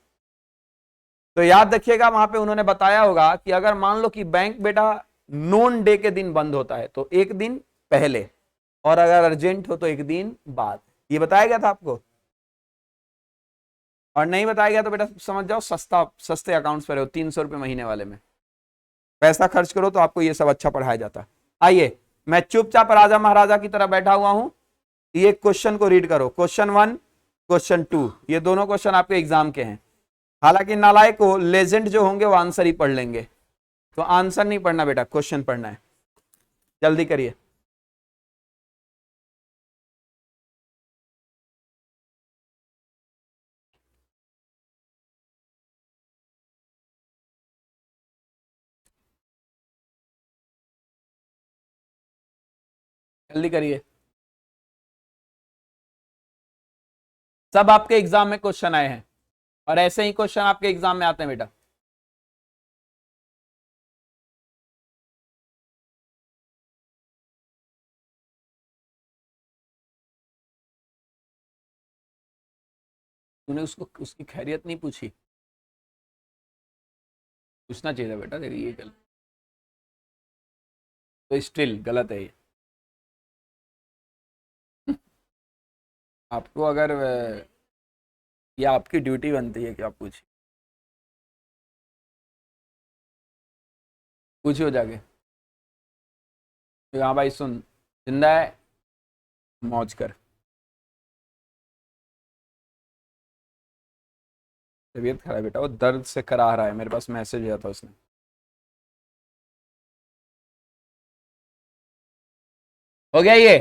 तो याद रखिएगा वहां पे उन्होंने बताया होगा कि अगर मान लो कि बैंक बेटा नॉन डे के दिन बंद होता है तो एक दिन पहले, और अगर अर्जेंट हो तो एक दिन बाद। ये बताया गया था आपको? और नहीं बताया गया तो बेटा समझ जाओ सस्ते अकाउंट्स पर हो, 300 रुपए महीने वाले में पैसा खर्च करो तो आपको ये सब अच्छा पढ़ाया जाता। आइए मैं चुपचाप राजा महाराजा की तरह बैठा हुआ हूं, ये क्वेश्चन को रीड करो। क्वेश्चन 1 क्वेश्चन 2 ये दोनों क्वेश्चन आपके एग्जाम के हैं। हालांकि नालायक को लेजेंड जो होंगे वो आंसर ही पढ़ लेंगे, तो आंसर नहीं पढ़ना बेटा, क्वेश्चन पढ़ना है। जल्दी करिए। जल्दी करिए, सब आपके एग्जाम में क्वेश्चन आए हैं और ऐसे ही क्वेश्चन आपके एग्जाम में आते हैं बेटा। तूने उसको उसकी खैरियत नहीं पूछी? पूछना चाहिए था बेटा, देखिए ये गलत, तो स्टिल गलत है ये। आपको अगर ये आपकी ड्यूटी बनती है कि आप पूछिए, पूछिए जाके। तो हाँ भाई सुन, जिंदा है मौज कर। तबीयत खराब है बेटा, वो दर्द से करा रहा है, मेरे पास मैसेज आया था उसने। हो गया ये?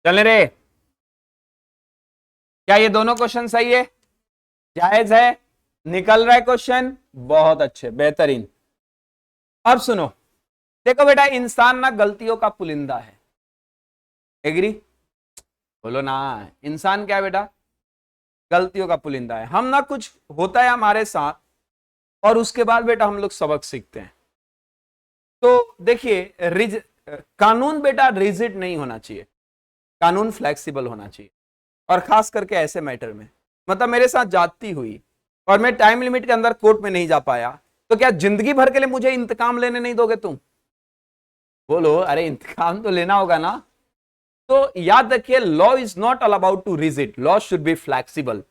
चले रे, क्या ये दोनों क्वेश्चन सही है? जायज है? निकल रहा है क्वेश्चन? बहुत अच्छे, बेहतरीन। अब सुनो, देखो बेटा इंसान ना गलतियों का पुलिंदा है, एग्री? बोलो ना, इंसान क्या है बेटा? गलतियों का पुलिंदा है। हम ना कुछ होता है हमारे साथ और उसके बाद बेटा हम लोग सबक सीखते हैं। तो देखिए कानून बेटा रिजिड नहीं होना चाहिए, कानून फ्लेक्सिबल होना चाहिए, और खास करके ऐसे मैटर में। मतलब मेरे साथ जाती हुई और मैं टाइम लिमिट के अंदर कोर्ट में नहीं जा पाया, तो क्या जिंदगी भर के लिए मुझे इंतकाम लेने नहीं दोगे तुम? बोलो, अरे इंतकाम तो लेना होगा ना। तो याद रखिए, law is not all about too rigid, law should be flexible.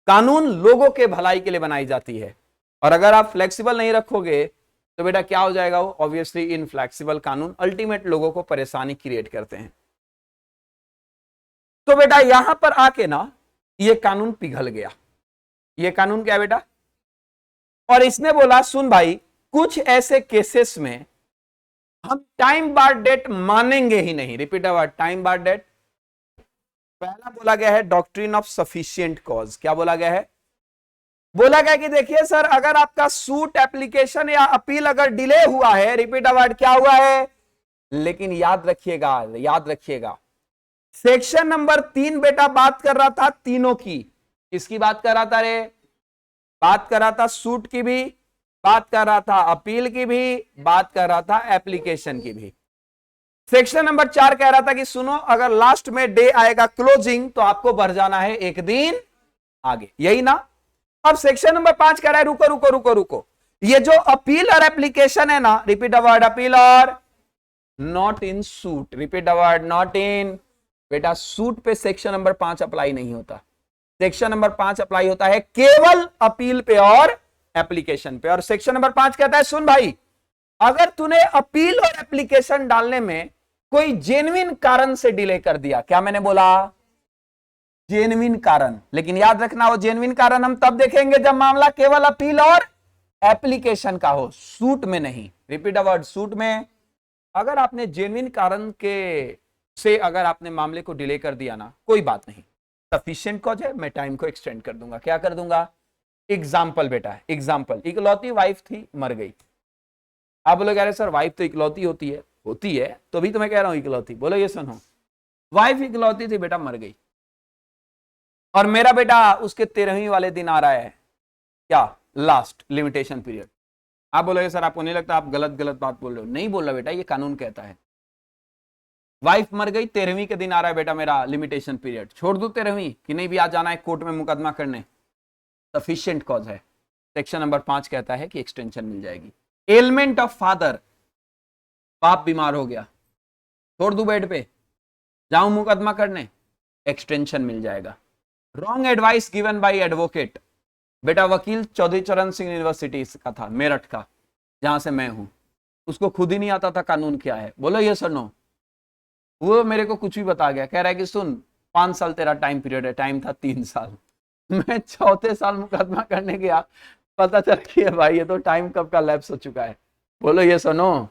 कानून लोगों के भलाई के लिए बनाई जाती है, और अगर आप फ्लेक्सिबल नहीं रखोगे तो बेटा क्या हो जाएगा? वो ऑब्वियसली इनफ्लेक्सिबल कानून अल्टीमेट लोगों को परेशानी क्रिएट करते हैं। तो बेटा यहां पर आके ना ये कानून पिघल गया। ये कानून क्या है बेटा? और इसने बोला सुन भाई, कुछ ऐसे केसेस में हम टाइम बार डेट मानेंगे ही नहीं। Repeat a word, time bar date. पहला बोला गया है डॉक्ट्रिन ऑफ सफिशिएंट कॉज। क्या बोला गया है? बोला गया कि देखिए सर, अगर आपका सूट, एप्लीकेशन या अपील अगर डिले हुआ है, रिपीट अ वर्ड, क्या हुआ है? लेकिन याद रखिएगा, याद रखिएगा, सेक्शन नंबर 3 बेटा बात कर रहा था तीनों की। किसकी बात कर रहा था रे? बात कर रहा था सूट की भी, बात कर रहा था अपील की भी, बात कर रहा था एप्लीकेशन की भी। सेक्शन नंबर 4 कह रहा था कि सुनो, अगर लास्ट में डे आएगा क्लोजिंग तो आपको बढ़ जाना है एक दिन आगे, यही ना? अब सेक्शन नंबर 5 कह रहा है रुको रुको रुको रुको, ये जो अपील और एप्लीकेशन है ना, रिपीट द वर्ड, अपील और not in suit. Repeat the word, not in. बेटा सूट पे सेक्शन नंबर 5 अप्लाई नहीं होता। सेक्शन नंबर 5 अप्लाई होता है केवल अपील पे और एप्लीकेशन पे। और सेक्शन नंबर 5 कहता है सुन भाई, अगर तूने अपील और एप्लीकेशन डालने में कोई जेन्युइन कारण से डिले कर दिया, क्या मैंने बोला? जेन्युइन कारण। लेकिन याद रखना, वो जेन्युइन कारण हम तब देखेंगे जब मामला केवल अपील और एप्लीकेशन का हो, सूट में नहीं। रिपीट द वर्ड, सूट में अगर आपने जेन्युइन कारण के से अगर आपने मामले को डिले कर दिया ना, कोई बात नहीं, सफिशिएंट कॉज है, मैं टाइम को एक्सटेंड कर दूंगा। क्या कर दूंगा? एग्जाम्पल बेटा, एग्जाम्पल, इकलौती वाइफ थी, मर गई। आप बोलोगे अरे सर वाइफ तो इकलौती होती है। होती है तो भी तो मैं कह रहा हूं इकलौती। बोलो ये सुनो, वाइफ इकलौती थी बेटा, मर गई, और मेरा बेटा उसके 13वीं वाले दिन आ रहा है, क्या? Last limitation period. आप बोलोगे सर आपको नहीं लगता आप गलत गलत बात बोल रहे हो? नहीं बोल रहा बेटा, ये कानून कहता है। वाइफ मर गई, 13वीं के दिन आ रहा है बेटा मेरा लिमिटेशन पीरियड, छोड़ दूं 13वीं कि नहीं भी आज जाना है कोर्ट में मुकदमा करने? सफिशिएंट कॉज है। सेक्शन नंबर 5 कहता है कि एक्सटेंशन मिल जाएगी। एलमेंट ऑफ फादर, बाप बीमार हो गया, छोड़ दूं बेड पे, जाऊं मुकदमा करने, एक्सटेंशन मिल जाएगा। Wrong advice given by advocate, बेटा वकील चौधरी चरण सिंह यूनिवर्सिटी का था, मेरठ का, जहां से मैं हूं, उसको खुद ही नहीं आता था कानून क्या है। बोलो ये सुनो, वो मेरे को कुछ भी बता गया, कह रहा है कि सुन 5 साल तेरा टाइम पीरियड है, टाइम था 3 साल। मैं चौथे साल मुकदमा करने गया, पता चल गया भाई ये तो टाइम कब का लैप्स हो चुका है। बोलो ये सुनो,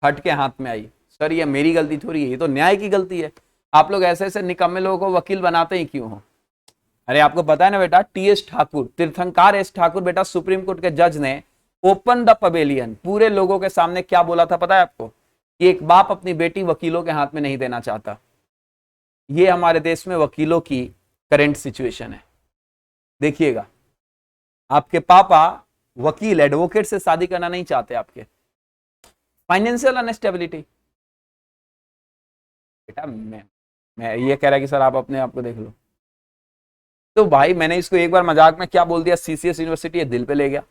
हट के हाथ में आई। सर ये मेरी गलती थोड़ी है, ये तो न्याय की गलती है। आप लोग ऐसे ऐसे निकम्मे लोगों को वकील बनाते ही क्यों हो? अरे आपको पता है ना बेटा, टी.एस. ठाकुर, तीर्थंकर एस ठाकुर बेटा, सुप्रीम कोर्ट के जज ने ओपन द पवेलियन पूरे लोगों के सामने क्या बोला था पता है आपको? कि एक बाप अपनी बेटी वकीलों के हाथ में नहीं देना चाहता। ये हमारे देश में वकीलों की करंट सिचुएशन है। देखिएगा, आपके पापा वकील एडवोकेट से शादी करना नहीं चाहते आपके, फाइनेंशियल अनस्टेबिलिटी। बेटा मैं ये कह रहा कि सर आप अपने आप को देख लो। तो भाई मैंने इसको एक बार मजाक में क्या बोल दिया, सीसीएस यूनिवर्सिटी, दिल पे ले गया।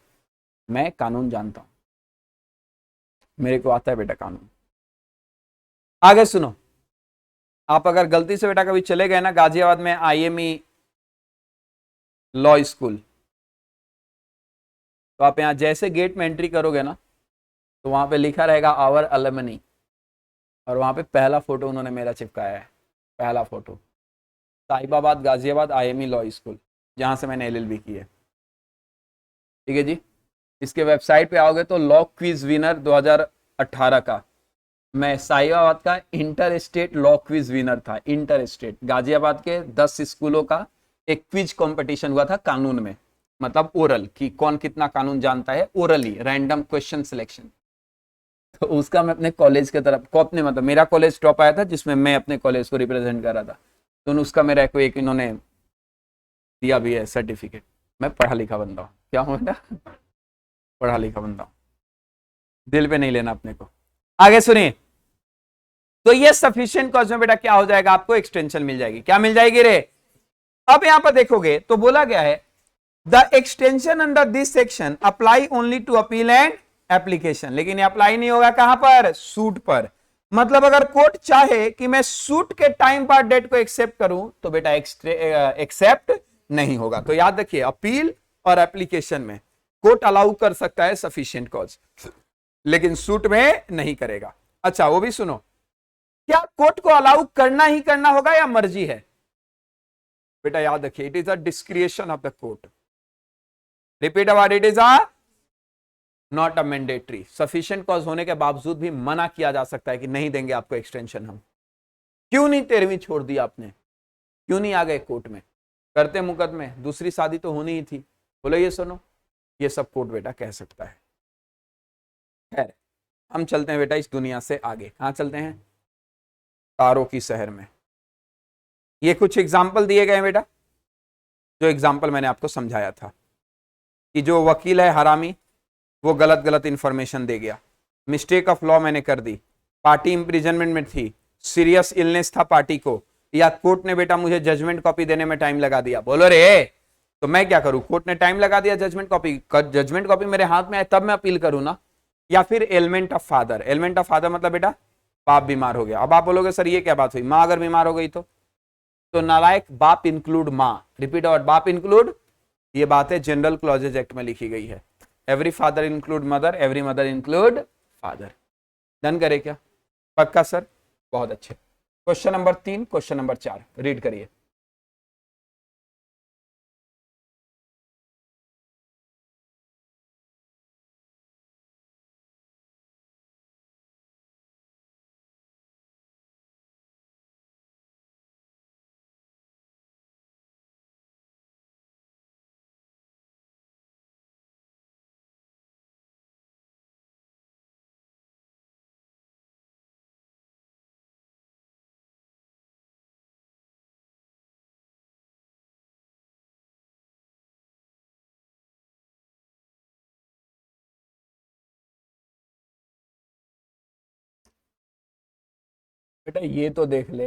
मैं कानून जानता हूं, मेरे को आता है बेटा कानून। आगे सुनो, आप अगर गलती से बेटा कभी चले गए ना गाजियाबाद में आईएमई लॉ स्कूल, तो आप यहां जैसे गेट में एंट्री करोगे ना, तो वहां पे लिखा रहेगा आवर अलमनी, और वहां पे पहला फोटो उन्होंने मेरा चिपकाया है, पहला photo, Sahibabad Ghaziabad IME law school, जहां से मैंने एलएलबी की है। ठीक है जी। इसके वेबसाइट पे आओगे तो लॉ क्विज विनर 2018 का मैं साहिबाबाद का inter state law quiz winner था। इंटर स्टेट गाजियाबाद के 10 स्कूलों का एक क्विज कंपटीशन हुआ था कानून में, मतलब ओरल, कि कौन कितना कानून जानता है, ओरली रैंडम क्वेश्चन सिलेक्शन। तो उसका मैं अपने कॉलेज के तरफ को अपने मतलब मेरा कॉलेज टॉप आया था, जिसमें मैं अपने कॉलेज को रिप्रेजेंट कर रहा था। तो उसका मेरा को एक इन्होंने दिया भी है सर्टिफिकेट। मैं पढ़ा लिखा बंदा हूँ। क्या हूँ बेटा? पढ़ा लिखा बंदा हूँ, दिल पे नहीं लेना अपने को। आगे सुनिए, तो ये सफिशिएंट कॉज में बेटा क्या हो जाएगा, आपको एक्सटेंशन मिल जाएगी। क्या मिल जाएगी रे? अब यहां पर देखोगे तो बोला गया है the extension under this section apply only to appeal and application. लेकिन ये अप्लाई नहीं होगा कहां पर? सूट पर। मतलब अगर कोर्ट चाहे कि मैं सूट के टाइम पर डेट को एक्सेप्ट करूं तो बेटा एक्सेप्ट नहीं होगा। तो याद रखिए, अपील और एप्लीकेशन में कोर्ट अलाउ कर सकता है सफिशिएंट कॉज, लेकिन सूट में नहीं करेगा। अच्छा वो भी सुनो, क्या कोर्ट को अलाउ करना ही करना होगा या मर्जी है? बेटा याद रखिए, it is a डिस्क्रिएशन of the court. Repeat about, it is a not a mandatory. Sufficient cause होने के बावजूद भी मना किया जा सकता है कि नहीं देंगे आपको एक्सटेंशन हम। क्यों नहीं 13वीं छोड़ दी आपने, क्यों नहीं आ गए कोर्ट में, करते मुकदमे, दूसरी शादी तो होनी ही थी। बोलो ये सुनो, ये सब कोर्ट बेटा कह सकता है। खैर हम चलते हैं बेटा इस दुनिया से आगे। कहां चलते हैं? तारों की शहर में। ये कुछ एग्जाम्पल दिए गए हैं बेटा, जो एग्जाम्पल मैंने आपको समझाया था कि जो वकील है हरामी, वो गलत गलत इंफॉर्मेशन दे गया, मिस्टेक ऑफ लॉ मैंने कर दी, पार्टी इंप्रिजनमेंट में थी, सीरियस इलनेस था पार्टी को, या कोर्ट ने बेटा मुझे जजमेंट कॉपी देने में टाइम लगा दिया। बोलो रे, तो मैं क्या करूं? कोर्ट ने टाइम लगा दिया जजमेंट कॉपी मेरे हाथ में आए तब मैं अपील करूं ना। या फिर element of father. Element of father मतलब बेटा बाप बीमार हो गया। अब आप बोलोगे सर ये क्या बात हुई, माँ अगर बीमार हो गई तो नालायक बाप इंक्लूड माँ। रिपीट और बाप इंक्लूड, ये बात है जनरल क्लॉजेज एक्ट में लिखी गई है। Every father include mother, every mother include father. Done करे क्या? पक्का सर, बहुत अच्छे। Question number 3, question number 4 read करिए। बेटा ये तो देख ले,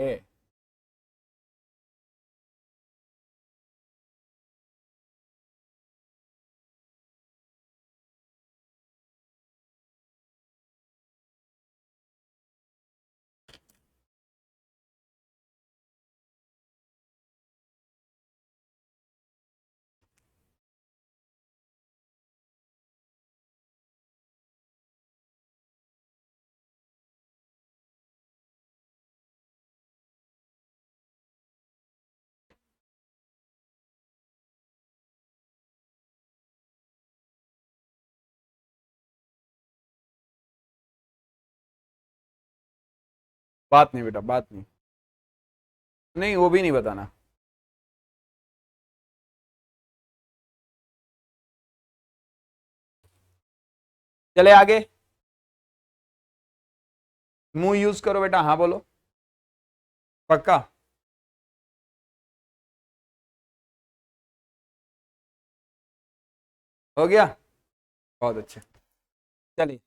बात नहीं बेटा, बात नहीं, नहीं वो भी नहीं बताना। चले आगे, मुंह यूज करो बेटा, हाँ बोलो। पक्का? हो गया, बहुत अच्छे। चलिए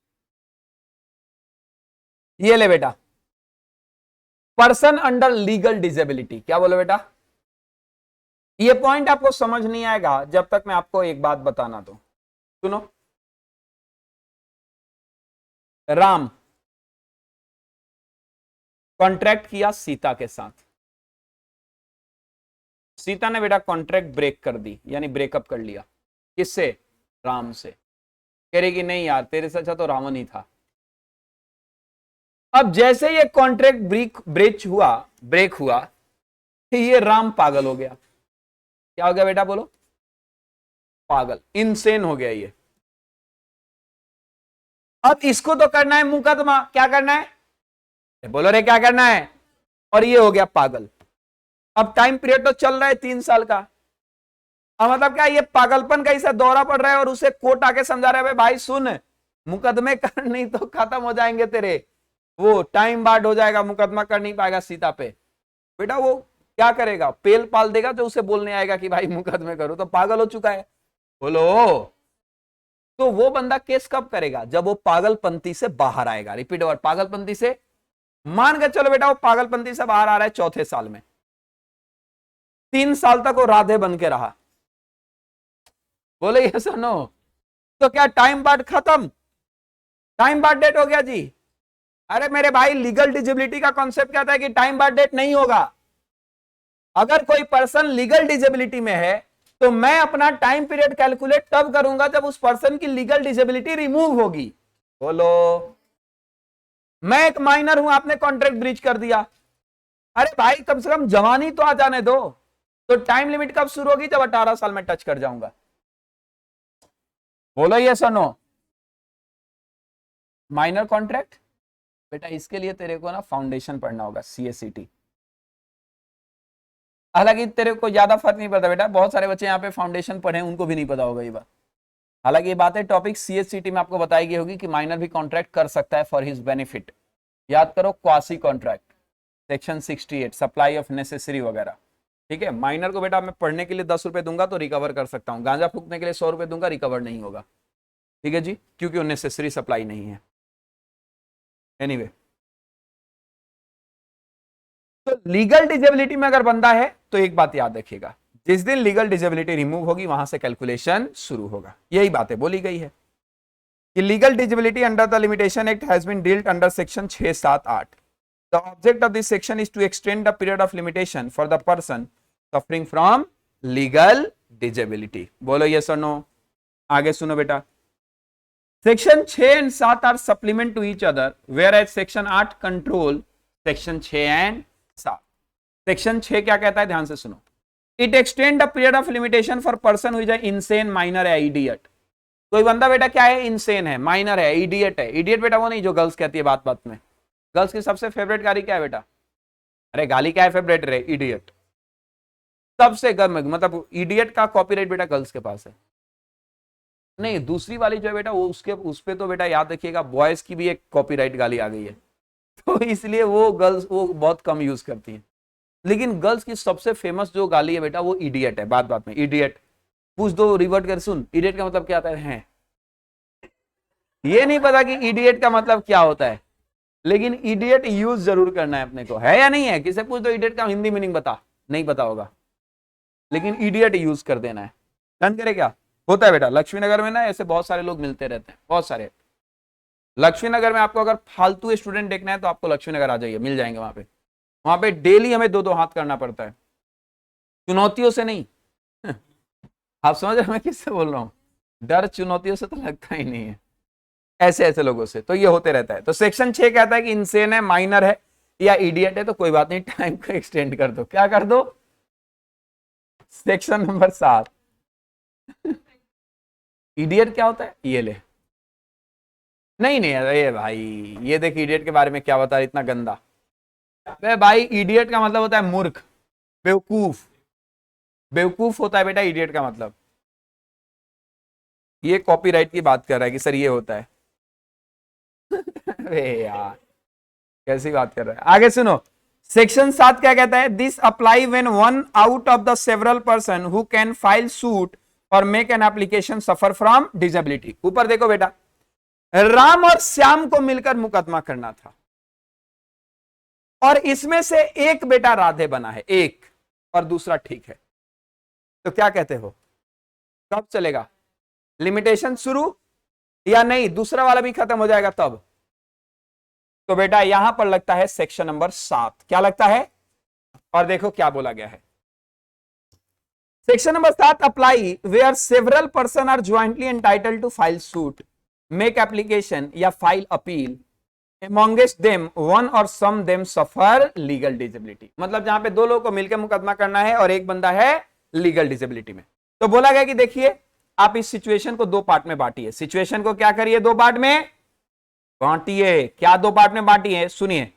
ये ले बेटा, पर्सन अंडर लीगल डिसेबिलिटी। क्या बोलो बेटा? ये पॉइंट आपको समझ नहीं आएगा जब तक मैं आपको एक बात बताना दूं। सुनो, राम कॉन्ट्रैक्ट किया सीता के साथ, सीता ने बेटा कॉन्ट्रैक्ट ब्रेक कर दी, यानी ब्रेकअप कर लिया। किससे? राम से। कह रही कि नहीं यार तेरे से अच्छा तो रावण ही था। अब जैसे ये कॉन्ट्रैक्ट ब्रेक हुआ कि ये राम पागल हो गया। क्या हो गया बेटा बोलो? पागल, इनसेन हो गया ये। अब इसको तो करना है मुकदमा। क्या करना है? बोलो रे क्या करना है? और ये हो गया पागल। अब टाइम पीरियड तो चल रहा है 3 साल का। अब मतलब क्या, ये पागलपन का इसे दौरा पड़ रहा है और उसे कोर्ट आके समझा रहा है भाई सुन, मुकदमे कर नहीं तो खत्म हो जाएंगे तेरे, वो टाइम बार्ड हो जाएगा, मुकदमा कर नहीं पाएगा सीता पे। बेटा वो क्या करेगा? पेल पाल देगा जो उसे बोलने आएगा कि भाई मुकदमे करो, तो पागल हो चुका है। बोलो, तो वो बंदा केस कब करेगा? जब वो पागलपंती से बाहर आएगा। रिपीट वर्ड, पागलपंती से। मान के चलो बेटा वो पागलपंती से बाहर आ रहा है 4थे साल में, 3 साल तक वो राधे बन के रहा। बोले ये सुनो, तो क्या टाइम बार्ड खत्म? टाइम बार्ड डेट हो गया जी? अरे मेरे भाई, लीगल डिजेबिलिटी का कॉन्सेप्ट क्या था कि टाइम बार्ड डेट नहीं होगा। अगर कोई पर्सन लीगल डिजेबिलिटी में है तो मैं अपना टाइम पीरियड कैलकुलेट तब करूंगा जब उस पर्सन की लीगल डिजेबिलिटी रिमूव होगी। बोलो, मैं एक माइनर हूं, आपने कॉन्ट्रैक्ट ब्रीच कर दिया। अरे भाई कम से कम जवानी तो आ जाने दो। तो टाइम लिमिट कब शुरू होगी? जब 18 साल में टच कर जाऊंगा। बोलो ये सुनो, माइनर कॉन्ट्रैक्ट बेटा इसके लिए तेरे को ना फाउंडेशन पढ़ना होगा, CACT। हालांकि तेरे को ज्यादा फर्क नहीं पड़ता बेटा, बहुत सारे बच्चे यहाँ पे फाउंडेशन पढ़े उनको भी नहीं पता होगा ये बात। हालांकि ये बातें टॉपिक CACT में आपको बताई गई होगी कि माइनर भी कॉन्ट्रैक्ट कर सकता है फॉर हिज बेनिफिट। याद करो, quasi contract, section 68, supply of necessary वगैरह। ठीक है, माइनर को बेटा मैं पढ़ने के लिए 10 रुपए दूंगा तो रिकवर कर सकता हूँ, गांजा फूकने के लिए 100 रुपए दूंगा, रिकवर नहीं होगा। ठीक है जी, क्योंकि वो नेसेसरी सप्लाई नहीं है। एनीवे, तो लीगल डिजेबिलिटी में अगर बंदा है तो एक बात याद रखिएगा, जिस दिन लीगल डिजेबिलिटी रिमूव होगी वहां से कैलकुलेशन शुरू होगा। यही बातें बोली गई है कि legal disability under the limitation act has been dealt under section 6, 7, 8। The object of this section is to extend the period of limitation for the person suffering from legal disability. बोलो yes और no. आगे सुनो बेटा, section 6 and 7 are supplement to each other, whereas section 8 control section 6 and 7। Section 6 क्या कहता है, ध्यान से सुनो। It extend the period of limitation for person who is insane, minor है, इडियट। कोई बंदा बेटा क्या है, इनसेन है, माइनर है, इडियट है। इडियट बेटा वो नहीं जो गर्ल्स कहती है बात बात में। गर्ल्स की सबसे फेवरेट गाली क्या है बेटा? अरे गाली क्या है फेवरेट रे? इडियट। सबसे गर्म मतलब इडियट का कॉपीराइट बेटा गर्ल्स के पास है। नहीं, दूसरी वाली जो है बेटा वो उस पे तो बेटा याद रखिएगा बॉयज की भी एक कॉपीराइट गाली आ गई है, तो इसलिए वो गर्ल्स वो बहुत कम यूज करती हैं। लेकिन गर्ल्स की सबसे फेमस जो गाली है बेटा वो इडियट है। बात बात में इडियट पूछ दो, रिवर्ट कर सुन, इडियट का मतलब क्या आता है? ये नहीं पता कि इडियट का मतलब क्या होता है, लेकिन इडियट यूज जरूर करना है अपने को, है या नहीं है? किसे पूछ दो इडियट का हिंदी मीनिंग बता, नहीं पता होगा, लेकिन इडियट यूज कर देना है। डन करे क्या होता है बेटा? लक्ष्मीनगर में ना ऐसे बहुत सारे लोग मिलते रहते हैं, बहुत सारे। लक्ष्मीनगर में आपको अगर फालतू स्टूडेंट देखना है तो आपको लक्ष्मीनगर आ जाइए, मिल जाएंगे वहां पे डेली हमें 2-2 हाथ करना पड़ता है, चुनौतियों से नहीं। आप समझ रहे मैं किससे बोल रहा हूं? डर चुनौतियों से तो लगता ही नहीं है, ऐसे ऐसे लोगों से तो ये होते रहता है। तो सेक्शन 6 कहता है कि इनसेन है, माइनर है या इडियट है तो कोई बात नहीं, टाइम को एक्सटेंड कर दो। क्या कर दो? Section number 7। इडियट क्या होता है ये ले, नहीं नहीं अरे भाई ये देख इडियट के बारे में क्या बता रहा, इतना गंदा। अबे भाई इडियट का मतलब होता है मूर्ख, बेवकूफ। बेवकूफ होता है बेटा इडियट का मतलब। ये कॉपीराइट की बात कर रहा है कि सर ये होता है। अरे यार कैसी बात कर रहा है। आगे सुनो, सेक्शन 7 क्या कहता है? This apply when one out of the several person who can file suit or make an application suffer from disability. ऊपर देखो बेटा, राम और श्याम को मिलकर मुकदमा करना था और इसमें से एक बेटा राधे बना है, एक, और दूसरा ठीक है, तो क्या कहते हो कब चलेगा? लिमिटेशन शुरू या नहीं, दूसरा वाला भी खत्म हो जाएगा तब? तो बेटा यहां पर लगता है सेक्शन नंबर 7। क्या लगता है? और देखो क्या बोला गया है, section number 7 apply where several person are jointly entitled to file suit, make application या file appeal, amongst them one or some them suffer legal disability। मतलब जहां पे दो लोगों को मिलकर मुकदमा करना है और एक बंदा है लीगल डिसेबिलिटी में। तो बोला गया कि देखिए आप इस सिचुएशन को 2 पार्ट में बांटिए। सिचुएशन को क्या करिए? 2 पार्ट में बांटिए। क्या 2 पार्ट में बांटिए? सुनिए,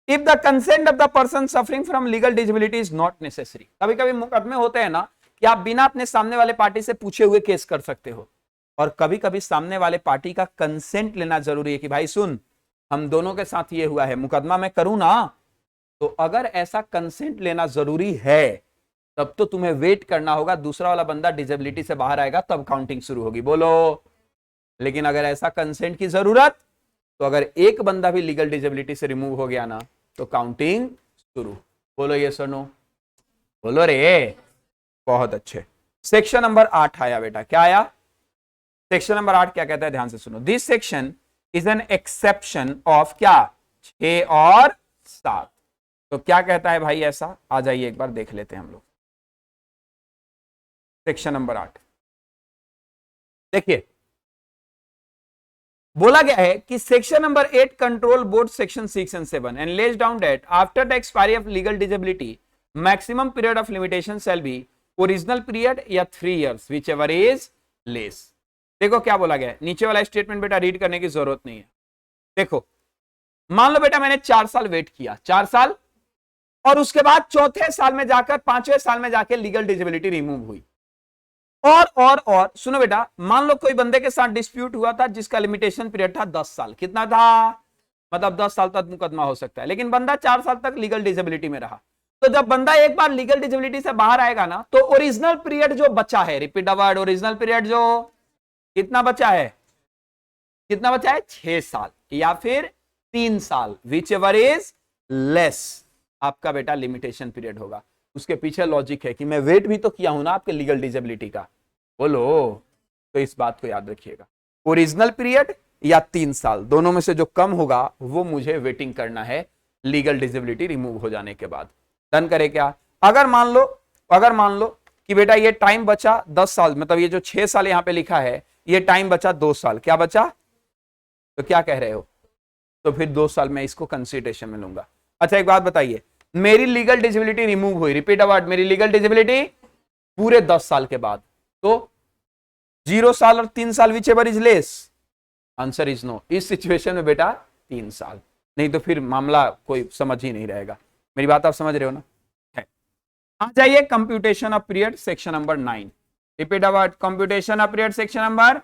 if the consent of the person suffering from legal disability is not necessary. कभी कभी मुकदमे होते हैं ना कि आप बिना अपने सामने वाले पार्टी से पूछे हुए केस कर सकते हो, और कभी कभी सामने वाले पार्टी का कंसेंट लेना जरूरी है कि भाई सुन हम दोनों के साथ ये हुआ है, मुकदमा मैं करूं ना। तो अगर ऐसा कंसेंट लेना जरूरी है तब तो तुम्हें वेट करना होगा, दूसरा वाला बंदा डिसेबिलिटी से बाहर आएगा तब काउंटिंग शुरू होगी। बोलो। लेकिन अगर ऐसा कंसेंट की जरूरत, तो अगर एक बंदा भी लीगल डिसेबिलिटी से रिमूव हो गया ना तो काउंटिंग शुरू। बोलो ये सुनो, बोलो रे। बहुत अच्छे। सेक्शन नंबर 8 आया बेटा। क्या आया? सेक्शन नंबर 8 क्या कहता है? ध्यान से सुनो, this section is an exception of क्या? 6 और 7। तो क्या कहता है भाई ऐसा? आ जाइए एक बार देख लेते हैं हम लोग सेक्शन नंबर 8। देखिए बोला गया है कि section number 8 control both section 6 and 7 and lays down that after the expiry of legal disability maximum period of limitation shall be original period या 3 years which ever is less. देखो क्या बोला गया है, नीचे वाला स्टेटमेंट बेटा रीड करने की जरूरत नहीं है। देखो मान लो बेटा मैंने 4 साल वेट किया, 4 साल, और उसके बाद चौथे साल में जाकर 5वें साल में जाके लीगल डिसेबिलिटी रिमूव हुई। और सुनो बेटा, मान लो कोई बंदे के साथ डिस्प्यूट हुआ था जिसका लिमिटेशन पीरियड था 10 साल, कितना था, मतलब 10 साल तक मुकदमा हो सकता है, लेकिन बंदा 4 साल तक लीगल डिसेबिलिटी में रहा। तो जब बंदा एक बार लीगल डिसेबिलिटी से बाहर आएगा ना, तो ओरिजिनल पीरियड जो बचा है, repeat the word, original period जो कितना बचा है, कितना बचा है, 6 साल या फिर 3 साल, विच एवर इज लेस, आपका बेटा लिमिटेशन पीरियड होगा। उसके पीछे लॉजिक है कि मैं वेट भी तो किया हूं ना आपके लीगल डिसेबिलिटी का, बोलो। तो इस बात को याद रखिएगा, ओरिजिनल पीरियड या 3 साल, दोनों में से जो कम होगा वो मुझे वेटिंग करना है लीगल डिसेबिलिटी रिमूव हो जाने के बाद। डन करे क्या? अगर मान लो कि बेटा ये टाइम बचा 10 साल, मतलब ये जो 6 साल यहां पे लिखा है, ये टाइम बचा 2 साल, क्या बचा, तो क्या कह रहे हो, तो फिर 2 साल में इसको कंसीडरेशन में लूंगा। अच्छा एक बात बताइए, मेरी लीगल डिसेबिलिटी रिमूव हुई, रिपीट अवर्ड, मेरी लीगल डिसेबिलिटी पूरे 10 साल के बाद, तो 0 साल और 3 साल whichever is less, answer is no. इस सिचुएशन में बेटा 3 साल, नहीं तो फिर मामला कोई समझ ही नहीं रहेगा। मेरी बात आप समझ रहे हो ना? है। आ जाइए computation of period section number 9, repeat award, computation of period section number,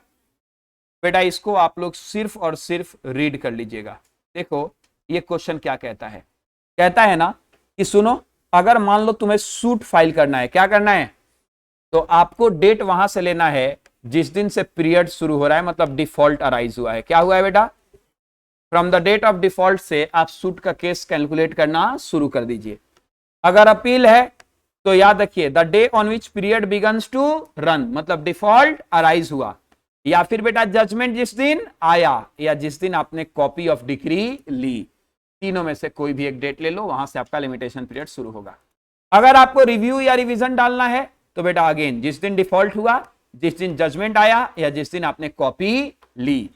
बेटा इसको आप लोग सिर्फ और सिर्फ रीड कर लीजिएगा। देखो ये क्वेश्चन क्या कहता है, कहता है ना कि सुनो, अगर मान लो तुम्हें सूट फाइल करना है, क्या करना है, तो आपको डेट वहां से लेना है जिस दिन से पीरियड शुरू हो रहा है, मतलब डिफॉल्ट अराइज हुआ है। क्या हुआ है बेटा, from the date of default से आप सूट का केस कैलकुलेट करना शुरू कर दीजिए। अगर अपील है तो याद रखिए the day on which period begins to run, मतलब डिफॉल्ट अराइज हुआ, या फिर बेटा जजमेंट जिस दिन आया, या जिस दिन आपने कॉपी ऑफ डिक्री ली, तीनों में से कोई भी एक डेट ले लो, वहां से आपका लिमिटेशन पीरियड शुरू होगा। अगर आपको रिव्यू या रिवीजन डालना है तो बेटा अगेन जिस दिन डिफॉल्ट हुआ, जिस दिन जजमेंट आया, या जिस दिन आपने कॉपी ली।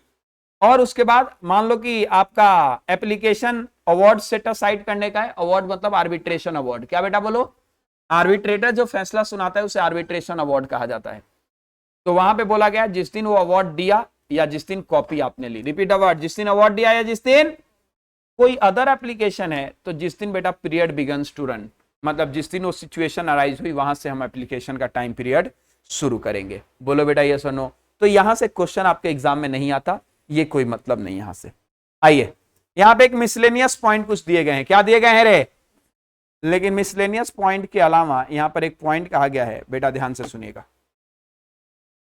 और उसके बाद मान लो कि आपका एप्लीकेशन अवार्ड सेट असाइड करने का है, अवार्ड मतलब आर्बिट्रेशन अवार्ड, क्या बेटा बोलो, आर्बिट्रेटर जो फैसला सुनाता है उसे आर्बिट्रेशन अवार्ड कहा जाता है। तो वहां पे बोला गया जिस दिन वो अवार्ड दिया या जिस दिन कॉपी आपने ली, रिपीट अवार्ड, जिस दिन अवार्ड दिया या जिस दिन कोई अदर एप्लीकेशन है, तो जिस दिन बेटा पीरियड बिगन्स टू रन, मतलब जिस दिन वो सिचुएशन अराइज हुई वहां से हम एप्लीकेशन का टाइम पीरियड शुरू करेंगे। बोलो बेटा यस और नो। तो यहां से क्वेश्चन आपके एग्जाम में नहीं आता, ये कोई मतलब नहीं यहां से। आइए यहां पे एक मिसलेनियस पॉइंट कुछ दिए गए हैं, क्या दिए गए हैं रे, लेकिन मिसलेनियस पॉइंट के अलावा यहां पर एक पॉइंट कहा गया है, बेटा ध्यान से सुनिएगा।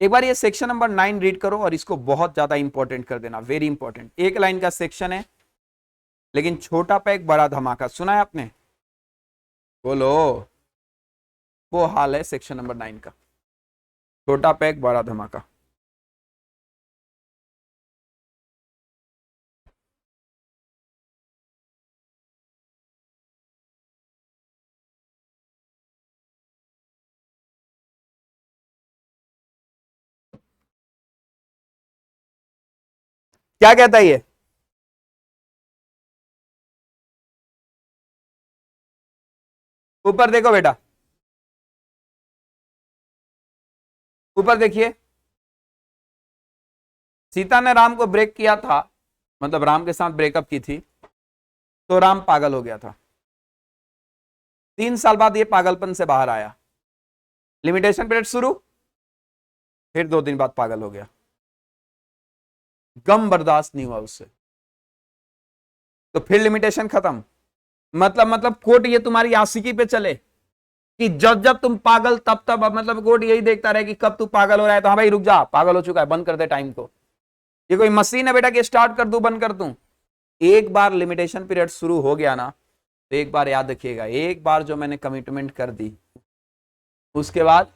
एक बार ये सेक्शन नंबर 9 रीड करो और इसको बहुत ज्यादा इंपॉर्टेंट कर देना, वेरी इंपॉर्टेंट। एक लाइन का सेक्शन है लेकिन छोटा पैक बड़ा धमाका, सुना है आपने, बोलो। वो हाल है सेक्शन नंबर 9 का, छोटा पैक बड़ा धमाका। क्या कहता है ये, ऊपर देखो बेटा, ऊपर देखिए, सीता ने राम को ब्रेक किया था, मतलब राम के साथ ब्रेकअप की थी, तो राम पागल हो गया था। 3 साल बाद ये पागलपन से बाहर आया, लिमिटेशन पीरियड शुरू, फिर 2 दिन बाद पागल हो गया, गम बर्दाश्त नहीं हुआ उससे, तो फिर लिमिटेशन खत्म। मतलब कोर्ट ये तुम्हारी आशिकी पे चले कि जब जब तुम पागल तब तब, मतलब कोर्ट यही देखता रहे कि कब तू पागल हो रहा है, तो हाँ भाई रुक जा, पागल हो चुका है, बंद कर दे टाइम को। ये कोई मशीन है बेटा कि स्टार्ट कर दूं बंद कर दूं। एक बार लिमिटेशन पीरियड शुरू हो गया ना, तो एक बार याद रखिएगा, एक बार जो मैंने कमिटमेंट कर दी उसके बाद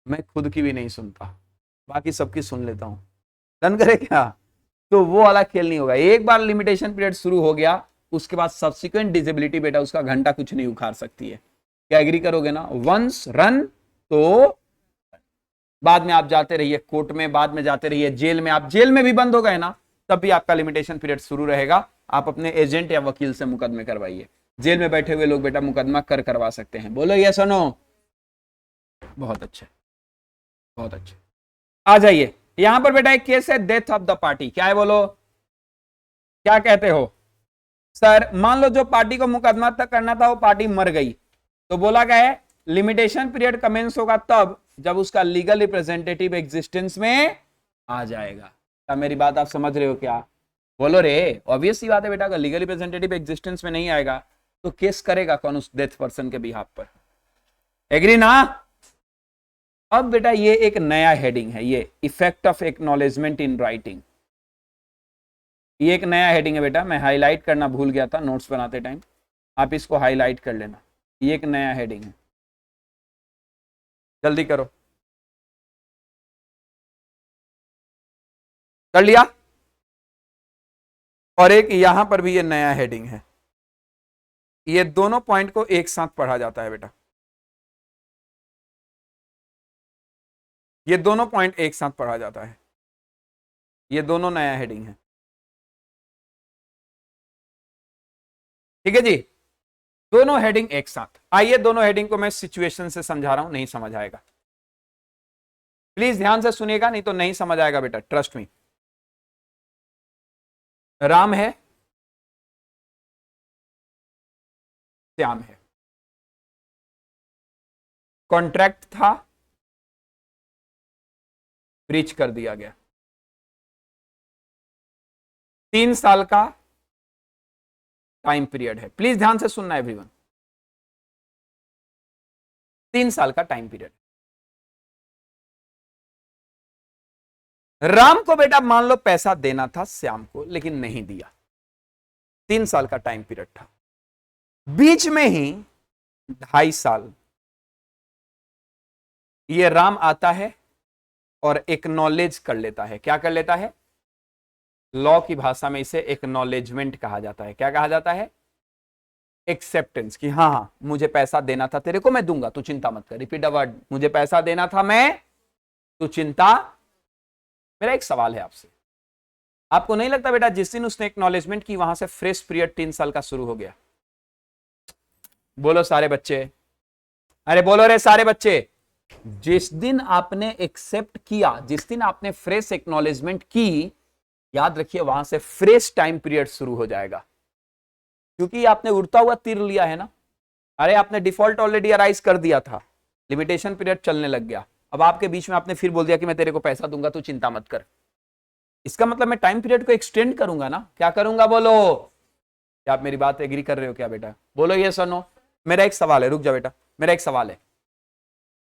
मैं खुद की भी नहीं सुनता, बाकी सबकी सुन लेता हूं। डन करे क्या? तो वो वाला खेल नहीं होगा। एक बार लिमिटेशन पीरियड शुरू हो गया उसके बाद सब्सिक्वेंट डिसेबिलिटी बेटा उसका घंटा कुछ नहीं उखाड़ सकती है। क्या एग्री करोगे ना? वंस रन तो बाद में आप जाते रहिए कोर्ट में, बाद में जाते रहिए जेल में, आप जेल में भी बंद हो गए ना तब भी आपका लिमिटेशन पीरियड शुरू रहेगा। आप अपने एजेंट या वकील से मुकदमे करवाइए, जेल में बैठे हुए लोग बेटा मुकदमा करवा सकते हैं। बोलो यस और नो? बहुत अच्छे, बहुत अच्छे। आ जाइए, यहां पर बेटा एक केस है डेथ ऑफ द पार्टी, क्या है बोलो? क्या कहते हो सर? मान लो जो पार्टी को मुकदमा तक करना था वो पार्टी मर गई, तो बोला क्या है, लिमिटेशन पीरियड कमेंस होगा तब जब उसका लीगल रिप्रेजेंटेटिव एग्जिस्टेंस में आ जाएगा। क्या मेरी बात आप समझ रहे हो क्या? बोलो रे, ऑब्वियस सी बात है बेटा, अगर लीगल रिप्रेजेंटेटिव एग्जिस्टेंस में नहीं आएगा तो केस करेगा कौन उस डेथ पर्सन के बिहाफ पर? एग्री ना? अब बेटा ये एक नया हेडिंग है, ये effect of acknowledgement in writing, ये एक नया हेडिंग है बेटा। मैं हाईलाइट करना भूल गया था नोट्स बनाते टाइम, आप इसको हाईलाइट कर लेना, ये एक नया हेडिंग है, जल्दी करो। कर लिया? और एक यहां पर भी ये नया हेडिंग है, ये दोनों पॉइंट को एक साथ पढ़ा जाता है बेटा, ये दोनों पॉइंट एक साथ पढ़ा जाता है, ये दोनों नया हेडिंग है। ठीक है जी, दोनों हेडिंग एक साथ। आइए दोनों हेडिंग को मैं सिचुएशन से समझा रहा हूं, नहीं समझ आएगा प्लीज ध्यान से सुनिएगा, नहीं तो नहीं समझ आएगा बेटा, ट्रस्ट मी। राम है, श्याम है, कॉन्ट्रैक्ट था, ब्रीच कर दिया गया, 3 साल का टाइम पीरियड है, प्लीज ध्यान से सुनना एवरीवन, 3 साल का टाइम पीरियड। राम को बेटा मान लो पैसा देना था श्याम को, लेकिन नहीं दिया, 3 साल का टाइम पीरियड था, बीच में ही 2.5 साल ये राम आता है और एक्नॉलेज कर लेता है। क्या कर लेता है? लॉ की भाषा में इसे एक्नॉलेजमेंट कहा जाता है। क्या कहा जाता है? एक्सेप्टेंस, कि हाँ हाँ मुझे पैसा देना था तेरे को, मैं दूंगा, तू चिंता मत कर। रिपीट द वर्ड, मुझे पैसा देना था मैं, तू चिंता। मेरा एक सवाल है आपसे, आपको नहीं लगता बेटा जिस दिन उसने एक्नॉलेजमेंट की वहां से फ्रेश पीरियड 3 साल का शुरू हो गया? बोलो सारे बच्चे, अरे बोलो रे सारे बच्चे, जिस दिन आपने एक्सेप्ट किया, जिस दिन आपने फ्रेश एक्नॉलेजमेंट की, याद रखिए वहां से फ्रेश टाइम पीरियड शुरू हो जाएगा, क्योंकि आपने उड़ता हुआ तीर लिया है ना। अरे आपने डिफॉल्ट ऑलरेडी अराइज कर दिया था, लिमिटेशन पीरियड चलने लग गया, अब आपके बीच में आपने फिर बोल दिया कि मैं तेरे को पैसा दूंगा, तू चिंता मत कर। इसका मतलब मैं टाइम पीरियड को एक्सटेंड करूंगा ना। क्या करूंगा बोलो? क्या आप मेरी बात एग्री कर रहे हो क्या बेटा? बोलो ये सुनो। मेरा एक सवाल है, रुक जा बेटा, मेरा एक सवाल है।